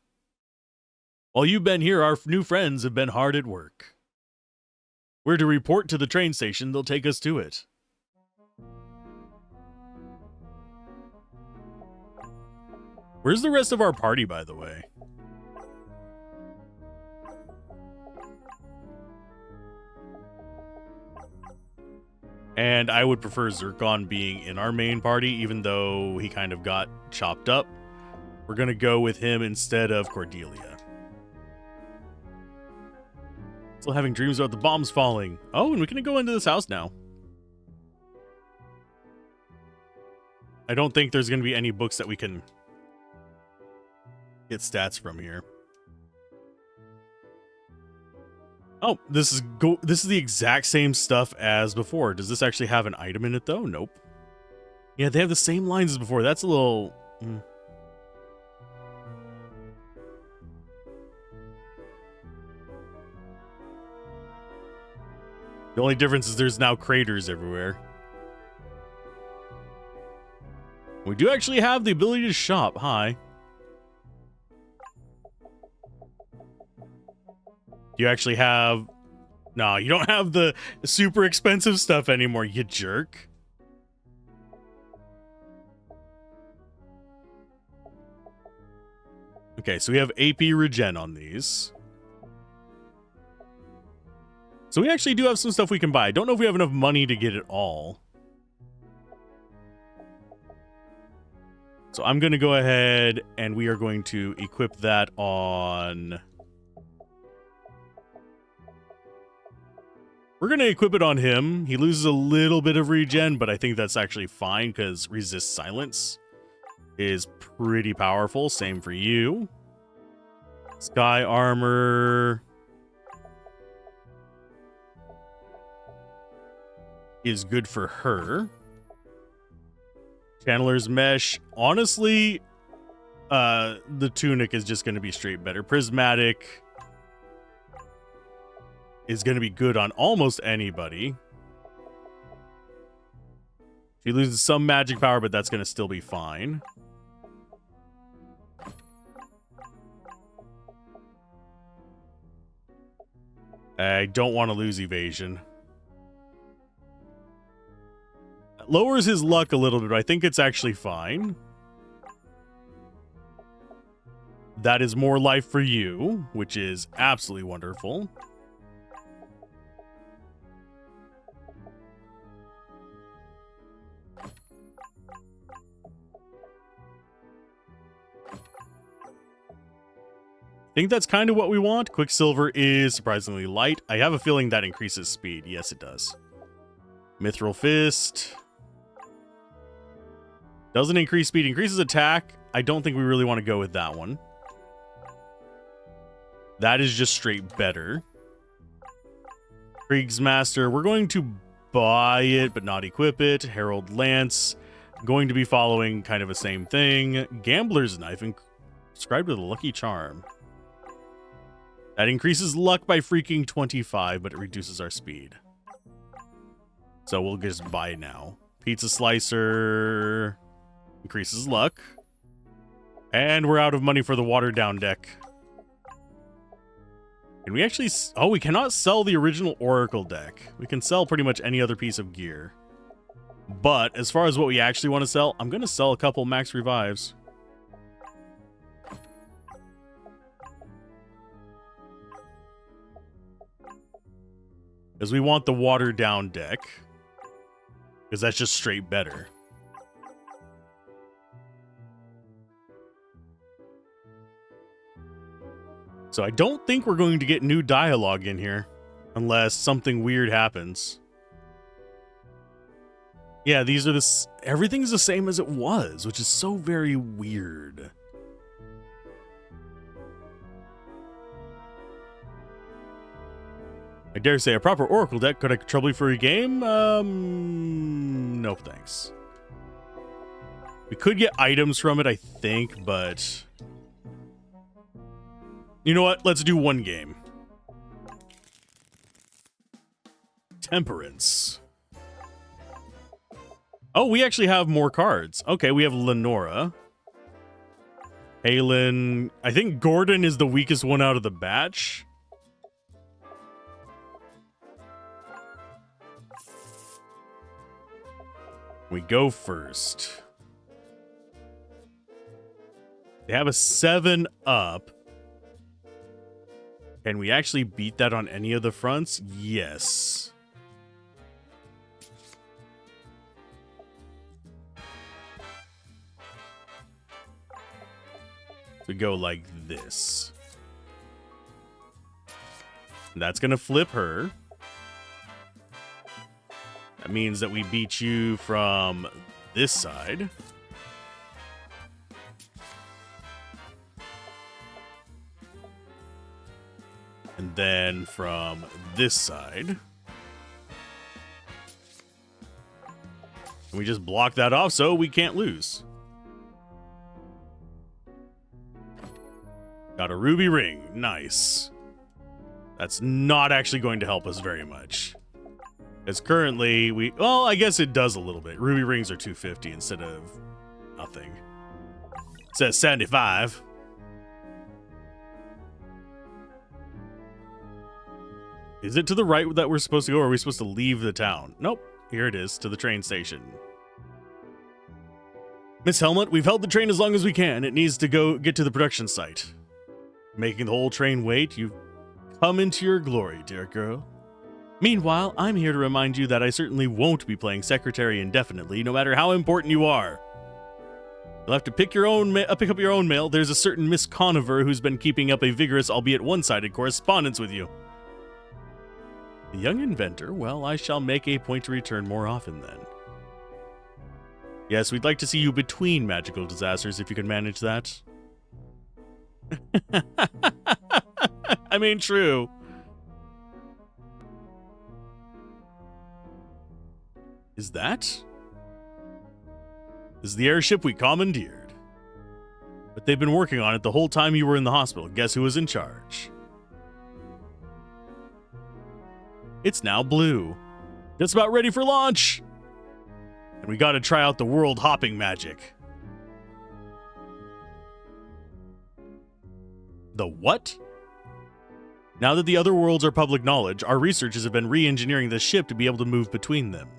While you've been here, our new friends have been hard at work. We're to report to the train station. They'll take us to it. Where's the rest of our party, by the way? And I would prefer Zircon being in our main party, even though he kind of got chopped up. We're going to go with him instead of Cordelia. Still having dreams about the bombs falling. Oh, and we can go into this house now. I don't think there's going to be any books that we can get stats from here. Oh, this is the exact same stuff as before. Does this actually have an item in it, though? Nope. Yeah, they have the same lines as before. That's a little... The only difference is there's now craters everywhere. We do actually have the ability to shop. Hi. You actually have... No, you don't have the super expensive stuff anymore, you jerk. Okay, so we have AP regen on these. So we actually do have some stuff we can buy. I don't know if we have enough money to get it all. So I'm going to go ahead and we are going to equip that on... We're going to equip it on him. He loses a little bit of regen, but I think that's actually fine because resist silence is pretty powerful. Same for you. Sky armor is good for her. Channeler's mesh. Honestly, the tunic is just going to be straight better. Prismatic is going to be good on almost anybody. She loses some magic power, but that's going to still be fine. I don't want to lose evasion. Lowers his luck a little bit, but I think it's actually fine. That is more life for you, which is absolutely wonderful. I think that's kind of what we want. Quicksilver is surprisingly light. I have a feeling that increases speed. Yes, it does. Mithril Fist. Doesn't increase speed, increases attack. I don't think we really want to go with that one. That is just straight better. Kriegsmaster, we're going to buy it, but not equip it. Herald Lance, going to be following kind of the same thing. Gambler's Knife, inscribed with a lucky charm. That increases luck by freaking 25, but it reduces our speed. So we'll just buy it now. Pizza Slicer increases luck. And we're out of money for the watered down deck. Can we actually... Oh, we cannot sell the original Oracle deck. We can sell pretty much any other piece of gear. But as far as what we actually want to sell, I'm going to sell a couple max revives. Because we want the watered down deck. Because that's just straight better. So I don't think we're going to get new dialogue in here unless something weird happens. Yeah, these are everything's the same as it was, which is so very weird. I dare say a proper Oracle deck could I trouble you for a game? No thanks. We could get items from it, I think, but you know what? Let's do one game. Temperance. Oh, we actually have more cards. Okay, we have Lenora. Halen. I think Gordon is the weakest one out of the batch. We go first. They have a 7-up. Can we actually beat that on any of the fronts? Yes. We go like this. That's going to flip her. That means that we beat you from this side. And then from this side. And we just block that off so we can't lose. Got a ruby ring. Nice. That's not actually going to help us very much. Because currently well, I guess it does a little bit. Ruby rings are 250 instead of nothing. It says 75. Is it to the right that we're supposed to go, or are we supposed to leave the town? Nope. Here it is, to the train station. Miss Helmut, we've held the train as long as we can. It needs to get to the production site. Making the whole train wait, you've come into your glory, dear girl. Meanwhile, I'm here to remind you that I certainly won't be playing secretary indefinitely, no matter how important you are. You'll have to pick up your own mail. There's a certain Miss Conover who's been keeping up a vigorous, albeit one-sided, correspondence with you. The young inventor, well, I shall make a point to return more often then. Yes, we'd like to see you between magical disasters if you can manage that. I mean, true. Is that? This is the airship we commandeered. But they've been working on it the whole time you were in the hospital. Guess who was in charge? It's now blue. Just about ready for launch. And we gotta try out the world hopping magic. The what? Now that the other worlds are public knowledge, our researchers have been re-engineering the ship to be able to move between them.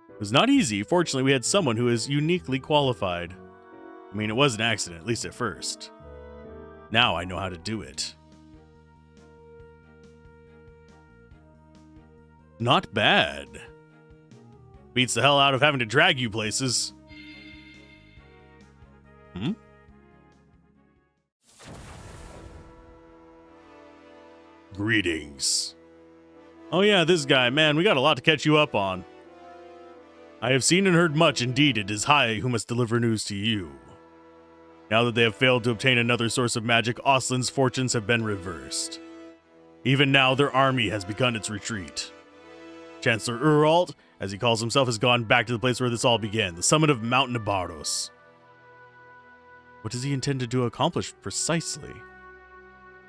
It was not easy. Fortunately, we had someone who is uniquely qualified. I mean, it was an accident, at least at first. Now I know how to do it. Not bad. Beats the hell out of having to drag you places. Greetings. Oh yeah, this guy. Man, we got a lot to catch you up on. I have seen and heard much. Indeed, it is I who must deliver news to you. Now that they have failed to obtain another source of magic, Oslin's fortunes have been reversed. Even now, their army has begun its retreat. Chancellor Uralt, as he calls himself, has gone back to the place where this all began, the summit of Mount Nabaros. What does he intend to accomplish precisely?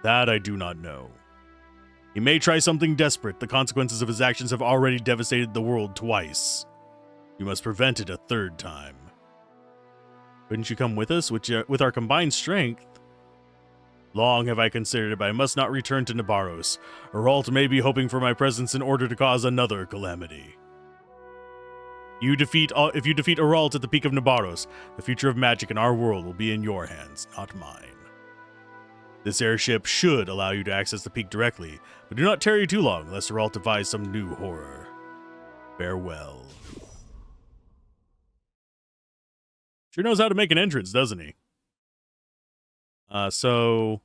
That I do not know. He may try something desperate. The consequences of his actions have already devastated the world twice. You must prevent it a third time. Couldn't you come with us with our combined strength? Long have I considered it, but I must not return to Nabaros. Uralt may be hoping for my presence in order to cause another calamity. If you defeat Uralt at the peak of Nabaros, the future of magic in our world will be in your hands, not mine. This airship should allow you to access the peak directly, but do not tarry too long, lest Uralt devise some new horror. Farewell. Sure knows how to make an entrance, doesn't he? So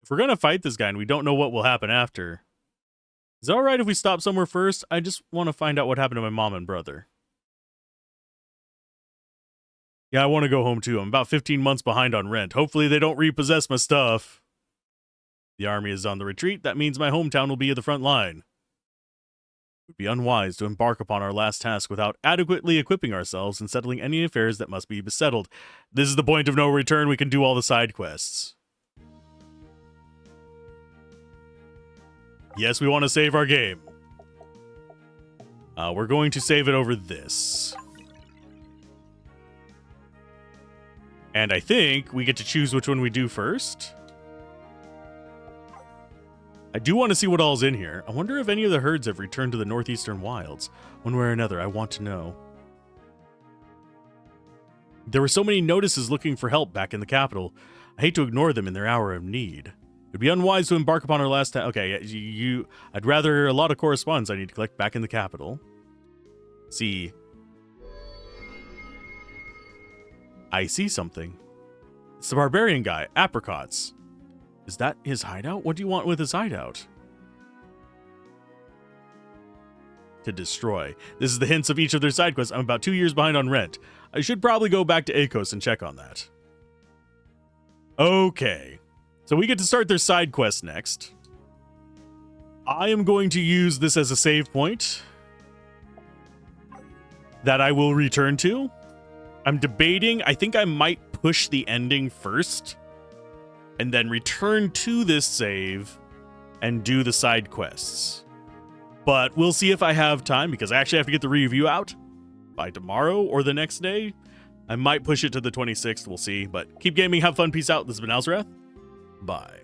If we're gonna fight this guy and we don't know what will happen after, is it alright if we stop somewhere first? I just want to find out what happened to my mom and brother. Yeah, I want to go home too. I'm about 15 months behind on rent. Hopefully they don't repossess my stuff. The army is on the retreat. That means my hometown will be at the front line. It would be unwise to embark upon our last task without adequately equipping ourselves and settling any affairs that must be settled. This is the point of no return. We can do all the side quests. Yes, we want to save our game. We're going to save it over this. And I think we get to choose which one we do first. I do want to see what all's in here. I wonder if any of the herds have returned to the northeastern wilds. One way or another, I want to know. There were so many notices looking for help back in the capital. I hate to ignore them in their hour of need. It'd be unwise to embark upon our last okay, I'd rather a lot of correspondence I need to collect back in the capital. See. I see something. It's the barbarian guy, Apricots. Is that his hideout? What do you want with his hideout? To destroy. This is the hints of each of their side quests. I'm about 2 years behind on rent. I should probably go back to Akos and check on that. Okay. So we get to start their side quest next. I am going to use this as a save point that I will return to. I'm debating. I think I might push the ending first and then return to this save and do the side quests. But we'll see if I have time, because I actually have to get the review out by tomorrow or the next day. I might push it to the 26th. We'll see. But keep gaming. Have fun. Peace out. This has been Alzorath. Bye.